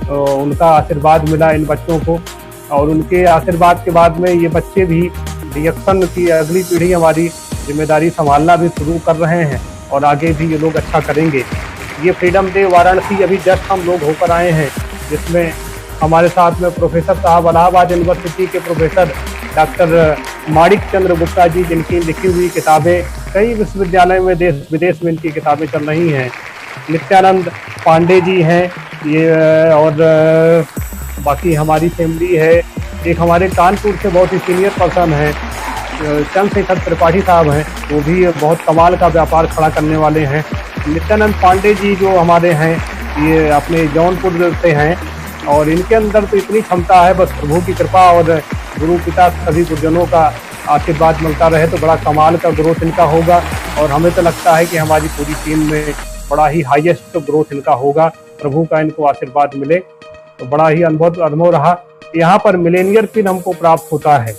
उनका आशीर्वाद मिला इन बच्चों को। और उनके आशीर्वाद के बाद में ये बच्चे भी रिएक्शन की अगली पीढ़ी हमारी जिम्मेदारी संभालना भी शुरू कर रहे हैं, और आगे भी ये लोग अच्छा करेंगे। ये फ्रीडम डे वाराणसी अभी जस्ट हम लोग होकर आए हैं, जिसमें हमारे साथ में प्रोफेसर साहब, इलाहाबाद यूनिवर्सिटी के प्रोफेसर डॉक्टर माणिक चंद्र गुप्ता जी, जिनकी लिखी हुई किताबें कई विश्वविद्यालय में देश विदेश में इनकी किताबें चल रही हैं। नित्यानंद पांडे जी हैं ये, और बाकी हमारी फैमिली है। एक हमारे कानपुर से बहुत ही सीनियर पर्सन है, चंद्रशेखर त्रिपाठी साहब हैं, वो भी बहुत कमाल का व्यापार खड़ा करने वाले हैं। नित्यानंद पांडे जी जो हमारे हैं, ये अपने जौनपुर से हैं, और इनके अंदर तो इतनी क्षमता है, बस प्रभु की कृपा और गुरु पिता सभी गुरुजनों का आशीर्वाद मिलता रहे तो बड़ा कमाल का ग्रोथ इनका होगा। और हमें तो लगता है कि हमारी पूरी टीम में बड़ा ही हाईएस्ट ग्रोथ इनका होगा, प्रभु का इनको आशीर्वाद मिले। तो बड़ा ही अनुभव रहा। यहाँ पर मिलेनियर पिन हमको प्राप्त होता है।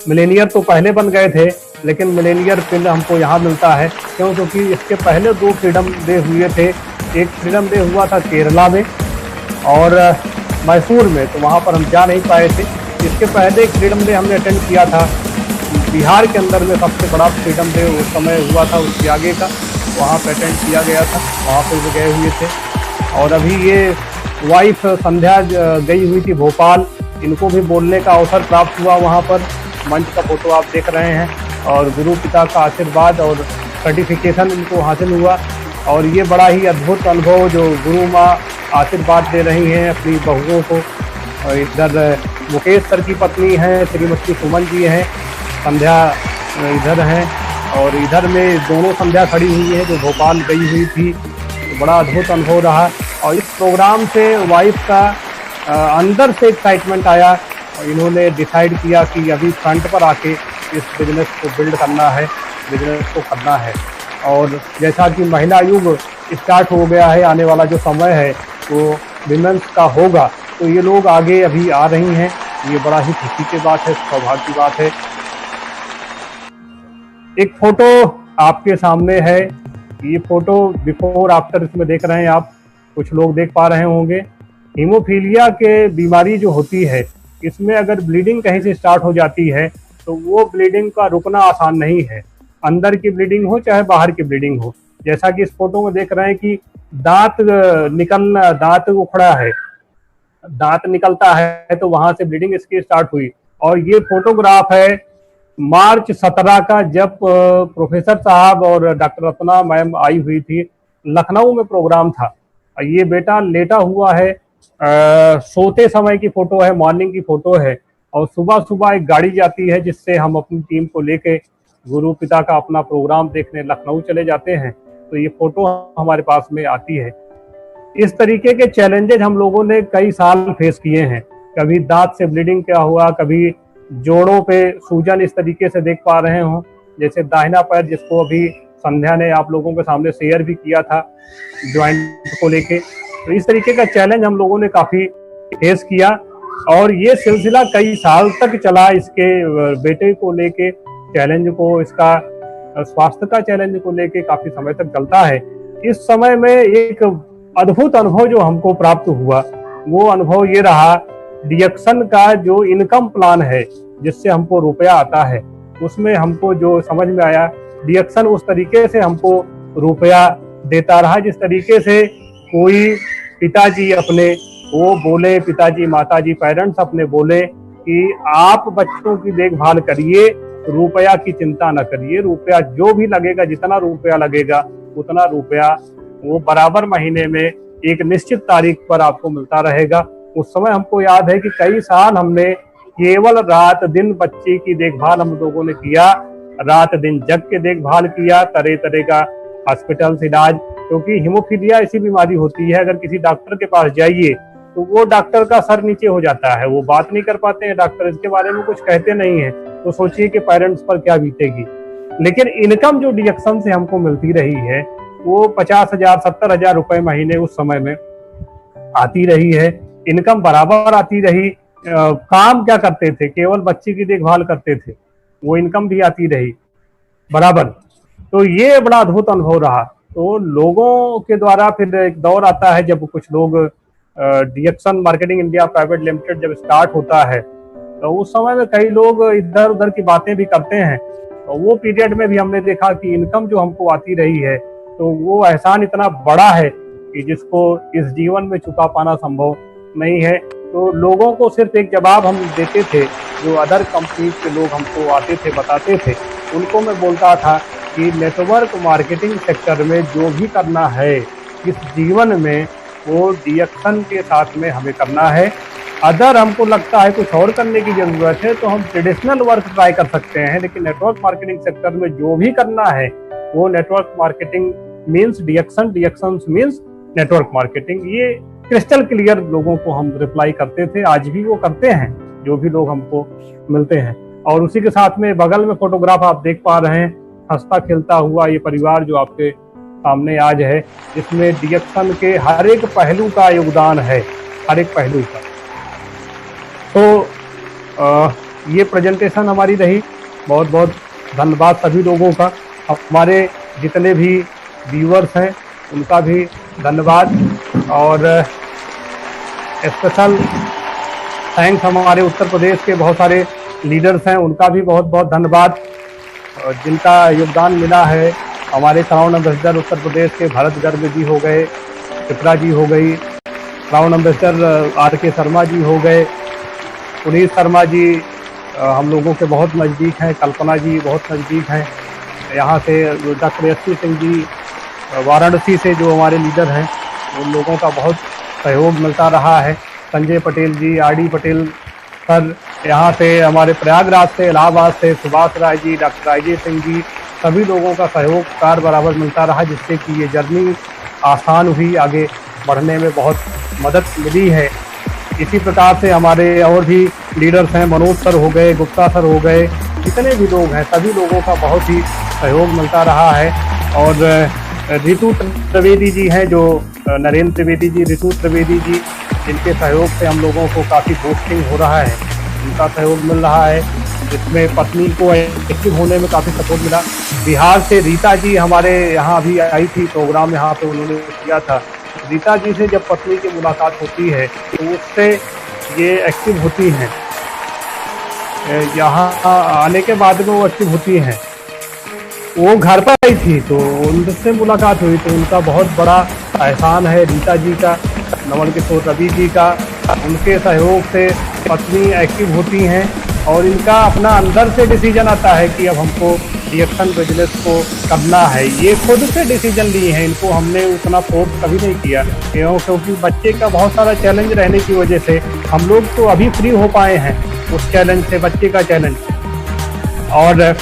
मिलेनियर तो पहले बन गए थे, लेकिन मिलेनियर पिन हमको यहाँ मिलता है क्यों? क्योंकि इसके पहले 2 फ्रीडम डे हुए थे। एक फ्रीडम डे हुआ था केरला में और मैसूर में, तो वहाँ पर हम जा नहीं पाए थे। इसके पहले एक फ्रीडम डे हमने अटेंड किया था बिहार के अंदर में, सबसे बड़ा फ्रीडम डे उस समय हुआ था, उसके आगे का, वहाँ पर अटेंड किया गया था, वहाँ पर भी गए हुए थे। और अभी ये वाइफ संध्या गई हुई थी भोपाल, इनको भी बोलने का अवसर प्राप्त हुआ वहाँ पर। मंच का फोटो आप देख रहे हैं, और गुरु पिता का आशीर्वाद और सर्टिफिकेशन इनको हासिल हुआ। और ये बड़ा ही अद्भुत अनुभव जो गुरु माँ आशीर्वाद दे रही हैं अपनी बहुओं को। और इधर मुकेश सर की पत्नी हैं श्रीमती सुमन जी हैं, संध्या इधर हैं, और इधर में दोनों संध्या खड़ी हुई है जो भोपाल गई हुई थी। तो बड़ा अद्भुत अनुभव रहा। और इस प्रोग्राम से वाइफ का अंदर से एक्साइटमेंट आया, और इन्होंने डिसाइड किया कि अभी फ्रंट पर आके इस बिजनेस को बिल्ड करना है, बिजनेस को करना है। और जैसा कि महिला युग स्टार्ट हो गया है, आने वाला जो समय है वो विमेंस का होगा, तो ये लोग आगे अभी आ रही हैं। ये बड़ा ही खुशी की बात है, सौभाग्य की बात है। एक फोटो आपके सामने है, ये फोटो बिफोर आफ्टर इसमें देख रहे हैं आप, कुछ लोग देख पा रहे होंगे। हीमोफीलिया के बीमारी जो होती है, इसमें अगर ब्लीडिंग कहीं से स्टार्ट हो जाती है तो वो ब्लीडिंग का रुकना आसान नहीं है, अंदर की ब्लीडिंग हो चाहे बाहर की ब्लीडिंग हो। जैसा कि इस फोटो में देख रहे हैं कि दांत उखड़ा है, दांत निकलता है तो वहां से ब्लीडिंग इसकी स्टार्ट हुई। और ये फोटोग्राफ है मार्च 17 का, जब प्रोफेसर साहब और डॉक्टर रत्ना मैम आई हुई थी, लखनऊ में प्रोग्राम था। ये बेटा लेटा हुआ है, सोते समय की फोटो है, मॉर्निंग की फोटो है। और सुबह सुबह एक गाड़ी जाती है जिससे हम अपनी टीम को लेके गुरु पिता का अपना प्रोग्राम देखने लखनऊ चले जाते हैं। तो ये फोटो हमारे पास में आती है। इस तरीके के चैलेंजेस हम लोगों ने कई साल फेस किए हैं। कभी दांत से ब्लीडिंग क्या हुआ, कभी जोड़ों पे सूजन, इस तरीके से देख पा रहे हो। जैसे दाहिना पैर जिसको अभी संध्या ने आप लोगों के सामने शेयर भी किया था ज्वाइंट को लेके। तो इस तरीके का चैलेंज हम लोगों ने काफी फेस किया और ये सिलसिला कई साल तक चला। इसके बेटे को लेके चैलेंज को, इसका स्वास्थ्य का चैलेंज को लेके काफी समय तक चलता है। इस समय में एक अद्भुत अनुभव जो हमको प्राप्त हुआ वो अनुभव ये रहा, डीएक्शन का जो इनकम प्लान है जिससे हमको रुपया आता है, उसमें हमको जो समझ में आया, डीएक्शन उस तरीके से हमको रुपया देता रहा जिस तरीके से कोई पिताजी अपने वो बोले, पिताजी माताजी पेरेंट्स अपने बोले कि आप बच्चों की देखभाल करिए, रुपया की चिंता न करिए, रुपया जो भी लगेगा, जितना रुपया लगेगा उतना रुपया वो बराबर महीने में एक निश्चित तारीख पर आपको मिलता रहेगा। उस समय हमको याद है कि कई साल हमने केवल रात दिन बच्चे की देखभाल हम लोगों ने किया, रात दिन जग के देखभाल किया, तरह तरह का हॉस्पिटल इलाज, क्योंकि हीमोफीलिया ऐसी बीमारी होती है, अगर किसी डॉक्टर के पास जाइए तो वो डॉक्टर का सर नीचे हो जाता है, वो बात नहीं कर पाते हैं डॉक्टर, इसके बारे में कुछ कहते नहीं है, तो सोचिए कि पेरेंट्स पर क्या बीतेगी। लेकिन इनकम जो डीएक्शन से हमको मिलती रही है वो 50,000 70,000 रुपए महीने उस समय में आती रही है, इनकम बराबर आती रही। काम क्या करते थे, केवल बच्चे की देखभाल करते थे, वो इनकम भी आती रही बराबर। तो ये बड़ा अद्भुत अनुभव रहा। तो लोगों के द्वारा फिर एक दौर आता है जब कुछ लोग डीएक्शन मार्केटिंग इंडिया प्राइवेट लिमिटेड जब स्टार्ट होता है तो उस समय में कई लोग इधर उधर की बातें भी करते हैं। तो वो पीरियड में भी हमने देखा कि इनकम जो हमको आती रही है तो वो एहसान इतना बड़ा है कि जिसको इस जीवन में चुका पाना संभव नहीं है। तो लोगों को सिर्फ एक जवाब हम देते थे, जो अदर कंपनीज के लोग हमको आते थे बताते थे, उनको मैं बोलता था कि नेटवर्क मार्केटिंग सेक्टर में जो भी करना है इस जीवन में वो डीएक्शन के साथ में हमें करना है। अदर हमको लगता है कुछ और करने की जरूरत है तो हम ट्रेडिशनल वर्क ट्राई कर सकते हैं, लेकिन नेटवर्क मार्केटिंग सेक्टर में जो भी करना है वो नेटवर्क मार्केटिंग मीन्स डीएक्शन, डीएक्शन मीन्स नेटवर्क मार्केटिंग। ये क्रिस्टल क्लियर लोगों को हम रिप्लाई करते थे, आज भी वो करते हैं जो भी लोग हमको मिलते हैं। और उसी के साथ में बगल में फोटोग्राफ आप देख पा रहे हैं, हंसता खेलता हुआ ये परिवार जो आपके सामने आज है, जिसमें डीएक्शन के हर एक पहलू का योगदान है, हर एक पहलू का। तो ये प्रेजेंटेशन हमारी रही। बहुत बहुत धन्यवाद सभी लोगों का, हमारे जितने भी व्यूअर्स हैं उनका भी धन्यवाद, और स्पेशल थैंक्स हमारे उत्तर प्रदेश के बहुत सारे लीडर्स हैं, उनका भी बहुत बहुत धन्यवाद जिनका योगदान मिला है। हमारे क्राउन एम्बेसडर उत्तर प्रदेश के भरत गर्ग जी हो गए, चित्रा जी हो गई, crown ambassador RK Sharma ji हो गए, पुनीत शर्मा जी हम लोगों के बहुत नज़दीक हैं, कल्पना जी बहुत नज़दीक हैं, यहाँ से डॉक्टर SP सिंह जी वाराणसी से जो हमारे लीडर हैं उन लोगों का बहुत सहयोग मिलता रहा है, संजय पटेल जी, RD पटेल सर, यहाँ से हमारे प्रयागराज से, इलाहाबाद से सुभाष राय जी, डॉक्टर IJ सिंह जी, सभी लोगों का सहयोग कार बराबर मिलता रहा, जिससे कि ये जर्नी आसान हुई, आगे बढ़ने में बहुत मदद मिली है। इसी प्रकार से हमारे और भी लीडर्स हैं, मनोज सर हो गए, गुप्ता सर हो गए, जितने भी लोग हैं सभी लोगों का बहुत ही सहयोग मिलता रहा है। और ऋतु त्रिवेदी जी हैं जो नरेंद्र त्रिवेदी जी, ऋतु त्रिवेदी जी, जिनके सहयोग से हम लोगों को काफ़ी बूस्टिंग हो रहा है, उनका सहयोग मिल रहा है, जिसमें पत्नी को एक्टिव होने में काफ़ी सपोर्ट मिला। बिहार से रीता जी हमारे यहाँ अभी आई थी, प्रोग्राम यहाँ पे उन्होंने किया था। रीता जी से जब पत्नी की मुलाकात होती है तो उससे ये एक्टिव होती हैं, यहाँ आने के बाद में वो एक्टिव होती हैं। वो घर पर आई थी तो उनसे मुलाकात हुई तो उनका बहुत बड़ा एहसान है रीता जी का, नवल किशोर रवि जी का, उनके सहयोग से पत्नी एक्टिव होती हैं और इनका अपना अंदर से डिसीजन आता है कि अब हमको डीएक्शन बिजनेस को करना है। ये खुद से डिसीजन लिए हैं, इनको हमने उतना फोर्स कभी नहीं किया, क्योंकि बच्चे का बहुत सारा चैलेंज रहने की वजह से हम लोग तो अभी फ्री हो पाए हैं उस चैलेंज से, बच्चे का चैलेंज। और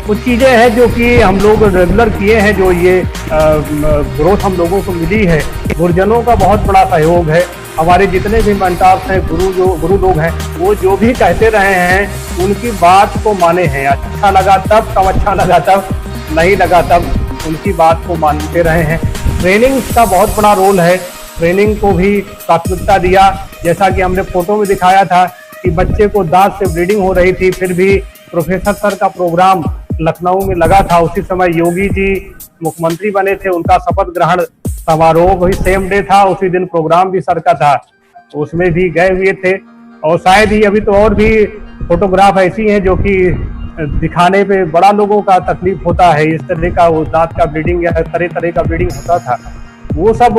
कुछ चीज़ें हैं जो कि हम लोग रेगुलर किए हैं, जो ये ग्रोथ हम लोगों को मिली है, गुरुजनों का बहुत बड़ा सहयोग है। हमारे जितने भी मेंटर्स हैं, गुरु लोग हैं, वो जो भी कहते रहे हैं उनकी बात को माने हैं। अच्छा लगा तब अच्छा लगा तब, नहीं लगा तब उनकी बात को मानते रहे हैं। ट्रेनिंग का बहुत बड़ा रोल है, ट्रेनिंग को भी प्राथमिकता दिया। जैसा कि हमने फोटो में दिखाया था कि बच्चे को दांत से ब्लीडिंग हो रही थी, फिर भी प्रोफेसर सर का प्रोग्राम लखनऊ में लगा था। उसी समय योगी जी मुख्यमंत्री बने थे, उनका शपथ ग्रहण समारोह वही सेम डे था, उसी दिन प्रोग्राम भी सर का था, उसमें भी गए हुए थे। और शायद ही अभी तो और भी फोटोग्राफ ऐसी हैं जो कि दिखाने पे बड़ा लोगों का तकलीफ होता है। इस तरह का वो दांत का ब्लीडिंग या तरह तरह का ब्लीडिंग होता था, वो सब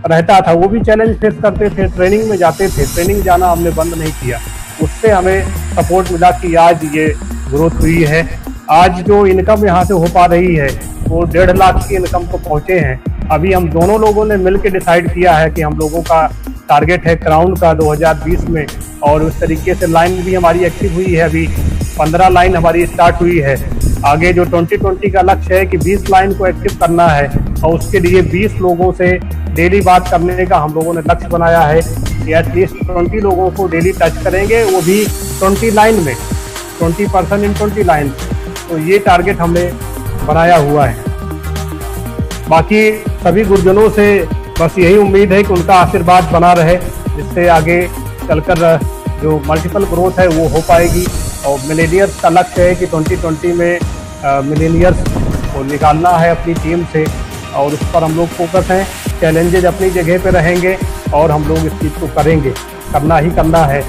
रहता था, वो भी चैलेंज फेस करते थे, ट्रेनिंग में जाते थे। ट्रेनिंग जाना हमने बंद नहीं किया, उससे हमें सपोर्ट मिला कि आज ये ग्रोथ हुई है। आज जो इनकम यहाँ से हो पा रही है वो 1.5 लाख की इनकम को पहुंचे हैं। अभी हम दोनों लोगों ने मिलकर डिसाइड किया है कि हम लोगों का टारगेट है क्राउन का 2020 में, और उस तरीके से लाइन भी हमारी एक्टिव हुई है। अभी 15 लाइन हमारी स्टार्ट हुई है। आगे जो 2020 का लक्ष्य है कि 20 लाइन को एक्टिव करना है, और उसके लिए 20 लोगों से डेली बात करने का हम लोगों ने लक्ष्य बनाया है कि एटलीस्ट 20 लोगों को डेली टच करेंगे, वो भी 20 लाइन में, 20% इन 20 लाइन। तो ये टारगेट हमने बनाया हुआ है। बाकी सभी गुरुजनों से बस यही उम्मीद है कि उनका आशीर्वाद बना रहे, जिससे आगे चलकर जो मल्टीपल ग्रोथ है वो हो पाएगी। और मिलेनियर्स का लक्ष्य है कि 2020 में मिलेनियर्स को निकालना है अपनी टीम से, और उस पर हम लोग फोकस हैं। चैलेंजेज अपनी जगह पे रहेंगे और हम लोग इस चीज़ को करेंगे, करना ही करना है।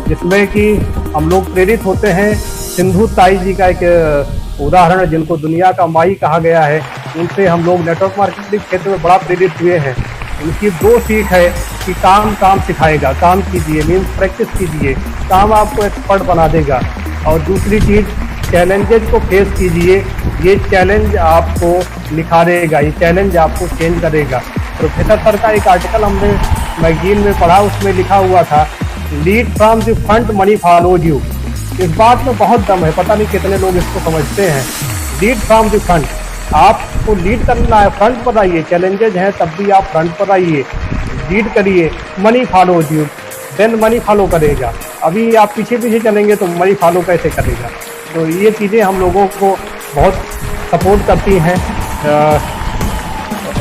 जिसमें कि हम लोग प्रेरित होते हैं सिंधु ताई जी का एक उदाहरण, जिनको दुनिया का माई कहा गया है, उनसे हम लोग नेटवर्क मार्केटिंग क्षेत्र में बड़ा प्रेरित हुए हैं। इनकी 2 सीख है कि काम काम सिखाएगा, काम कीजिए, मीन्स प्रैक्टिस कीजिए, काम आपको एक्सपर्ट बना देगा। और दूसरी चीज़, चैलेंजेज को फेस कीजिए, ये चैलेंज आपको निखारेगा, ये चैलेंज आपको चेंज करेगा। प्रोफेसर सर का एक आर्टिकल हमने मैगजीन में पढ़ा, उसमें लिखा हुआ था lead from the front money follows you. इस बात में बहुत दम है, पता नहीं कितने लोग इसको समझते हैं। लीड फ्रॉम द फ्रंट, आपको लीड करना है, फ्रंट पर आइए। चैलेंजेज हैं तब भी आप फ्रंट पर आइए, लीड करिए। Money follows you, then money follow करेगा। अभी आप पीछे पीछे चलेंगे तो मनी फॉलो कैसे करेगा? तो ये चीज़ें हम लोगों को बहुत सपोर्ट करती हैं।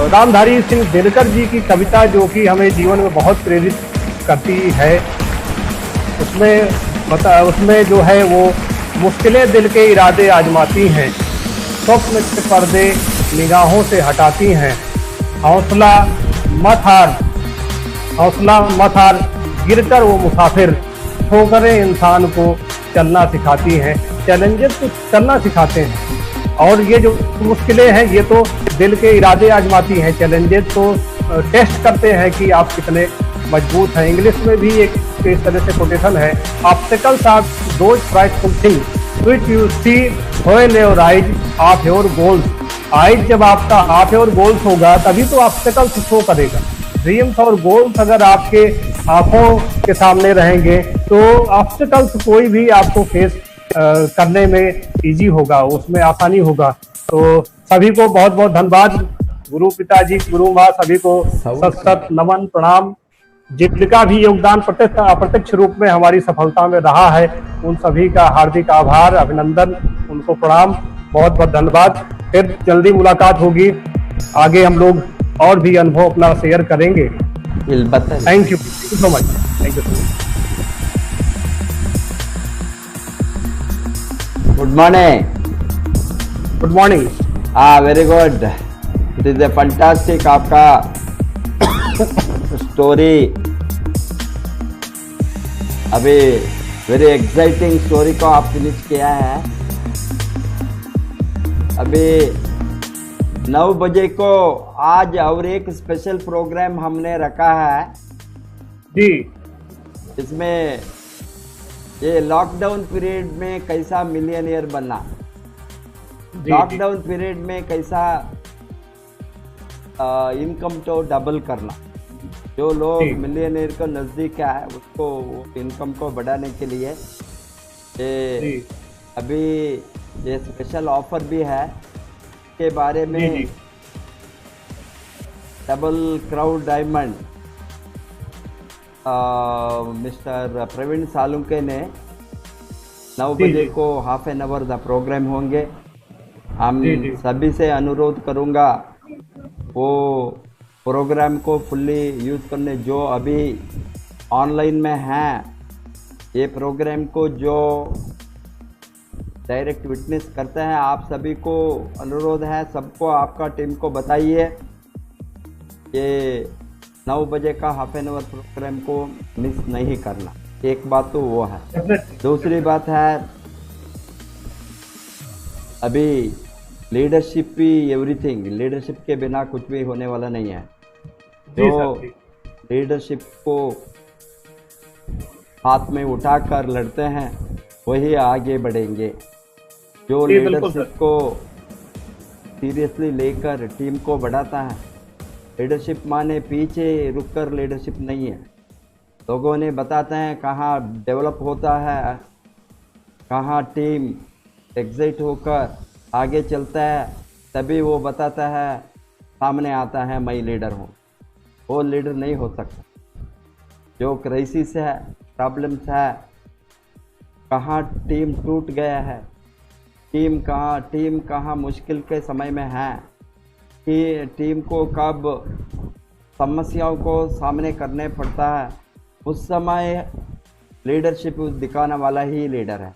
रामधारी सिंह दिनकर जी की कविता जो कि हमें जीवन में बहुत प्रेरित करती है, उसमें जो है वो मुश्किलें दिल के इरादे आजमाती हैं, स्वप्न के पर्दे निगाहों से हटाती हैं। हौसला मत हार, गिरकर वो मुसाफिर, ठोकरें इंसान को चलना सिखाती हैं। चैलेंजेस तो चलना सिखाते हैं, और ये जो मुश्किलें हैं ये तो दिल के इरादे आजमाती हैं। चैलेंजेस तो टेस्ट करते हैं कि आप कितने मजबूत हैं। इंग्लिश में भी एक इस तरह से कोटेशन है, obstacles are those frightful things which you see when your eyes off your goals. Eyes जब आपका ऑफ योर गोल्स होगा तभी तो ऑब्स्टिकल्स शो करेगा। ड्रीम्स और गोल्स अगर आपके आंखों के सामने रहेंगे तो ऑब्स्टिकल्स कोई भी आपको फेस करने में इजी होगा, उसमें आसानी होगा। तो सभी को बहुत बहुत धन्यवाद, गुरु पिताजी, गुरु माँ, सभी को सत सत नमन प्रणाम। जिनका भी योगदान प्रत्यक्ष अप्रत्यक्ष रूप में हमारी सफलता में रहा है, उन सभी का हार्दिक आभार, अभिनंदन, उनको प्रणाम, बहुत बहुत धन्यवाद। फिर जल्दी मुलाकात होगी, आगे हम लोग और भी अनुभव अपना शेयर करेंगे। Thank you so much, thank you so much. Good morning. Good morning. Very good, it is a fantastic आपका स्टोरी। अभी वेरी एक्साइटिंग स्टोरी को आप फिनिश किया है। अभी 9 बजे को आज और एक स्पेशल प्रोग्राम हमने रखा है जी। इसमें ये लॉकडाउन पीरियड में कैसा मिलियनियर बनना, लॉकडाउन पीरियड में कैसा इनकम तो डबल करना। जो लोग मिलियनियर को नज़दीक है उसको इनकम को बढ़ाने के लिए ये अभी ये स्पेशल ऑफर भी है के बारे में। Double crown diamond mister Praveen Salunke ने 9 बजे को half an hour the program होंगे। हम जी, जी। सभी से अनुरोध करूंगा वो प्रोग्राम को फुल्ली यूज करने, जो अभी ऑनलाइन में हैं ये प्रोग्राम को जो डायरेक्ट विटनेस करते हैं, आप सभी को अनुरोध है, सबको आपका टीम को बताइए ये 9 बजे का हाफ एन आवर प्रोग्राम को मिस नहीं करना। एक बात तो वो है। दूसरी बात है, अभी लीडरशिप भी एवरीथिंग, लीडरशिप के बिना कुछ भी होने वाला नहीं है। जो लीडरशिप को हाथ में उठाकर लड़ते हैं वही आगे बढ़ेंगे। जो लीडरशिप को सीरियसली लेकर टीम को बढ़ाता है, लीडरशिप माने पीछे रुककर लीडरशिप नहीं है। लोगों ने बताते हैं कहाँ डेवलप होता है, कहाँ टीम एक्साइट होकर आगे चलता है, तभी वो बताता है, सामने आता है मैं लीडर हूँ। वो लीडर नहीं हो सकता। जो क्राइसिस है, प्रॉब्लम्स है, कहाँ टीम टूट गया है, टीम कहाँ मुश्किल के समय में है, कि टीम को कब समस्याओं को सामने करने पड़ता है, उस समय लीडरशिप दिखाने वाला ही लीडर है।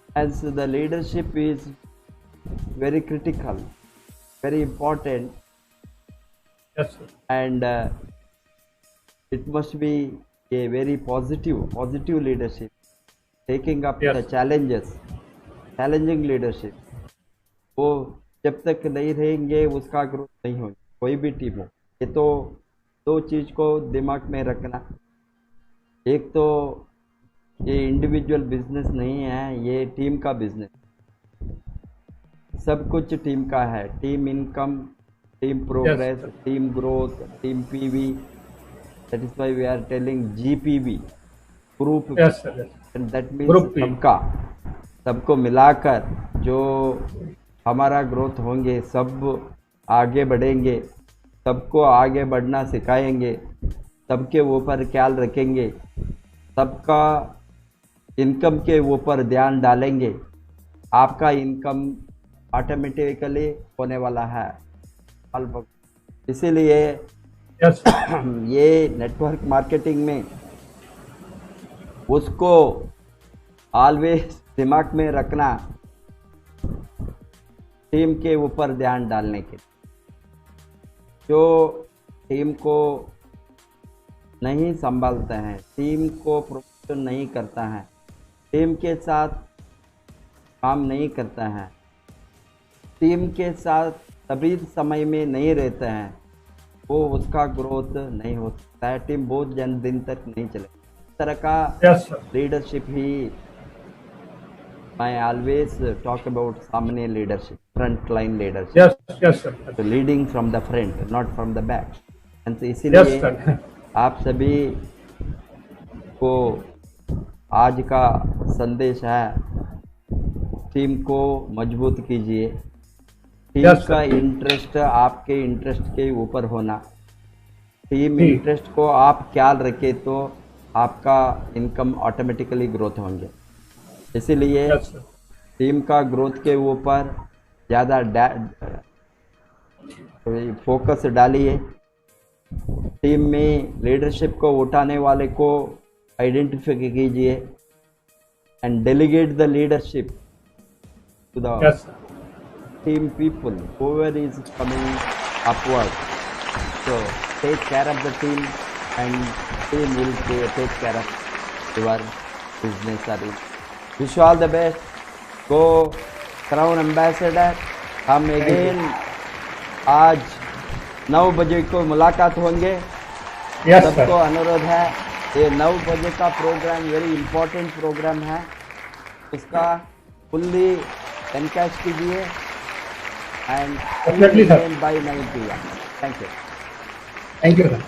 As the leadership is very critical, very important, Yes, sir. and it must be a very positive leadership, taking up Yes. the challenges, challenging leadership. वो जब तक नहीं रहेंगे उसका ग्रोथ नहीं होगा, कोई भी टीम हो। ये तो दो चीज़ को दिमाग में रखना। एक तो ये इंडिविजुअल बिजनेस नहीं है, ये टीम का बिजनेस। सब कुछ टीम का है। Team income, team progress, team growth, team PV, that is why we are telling GPV, group. Yes, sir. Yes. And that Group means P. सबको मिलाकर जो हमारा ग्रोथ होंगे, सब आगे बढ़ेंगे, सबको आगे बढ़ना सिखाएंगे, सबके ऊपर ख्याल रखेंगे, सबका इनकम के ऊपर ध्यान डालेंगे। आपका इनकम ऑटोमेटिकली होने वाला है। इसीलिए Yes. ये नेटवर्क मार्केटिंग में उसको ऑलवेज दिमाग में रखना, टीम के ऊपर ध्यान डालने के। जो टीम को नहीं संभालते हैं, टीम को प्रोफेशन नहीं करता है, टीम के साथ काम नहीं करता है, टीम के साथ सभी समय में नहीं रहते हैं, वो उसका ग्रोथ नहीं हो सकता है। टीम बहुत दिन तक नहीं चलेगी। इस तरह का Yes, sir. लीडरशिप ही मैं ऑलवेज टॉक अबाउट सामने leadership, front line leadership, Yes, yes, sir. तो leading from the front, not from the back. Yes, इसीलिए sir. आप सभी को आज का संदेश है, टीम को मजबूत कीजिए। Team Yes, sir. का इंटरेस्ट आपके इंटरेस्ट के ऊपर होना। टीम जी। इंटरेस्ट को आप ख्याल रखें तो आपका इनकम ऑटोमेटिकली ग्रोथ होंगे। इसीलिए Yes, sir. टीम का ग्रोथ के ऊपर ज़्यादा फोकस डालिए। टीम में लीडरशिप को उठाने वाले को आइडेंटिफाई कीजिए and delegate the leadership to the Yes, sir. team people, whoever is coming upward. So take care of the team and team will take care of your business service. Wish you all the best. Go Crown Ambassador. हम अगेन आज 9 बजे को मुलाकात होंगे। Yes, sir. सबको अनुरोध है, ये 9 बजे का प्रोग्राम वेरी इंपॉर्टेंट प्रोग्राम है, उसका फुल्ली एनकैश कीजिए and Definitely, sir. by 9 PM. Thank you. Thank you, sir.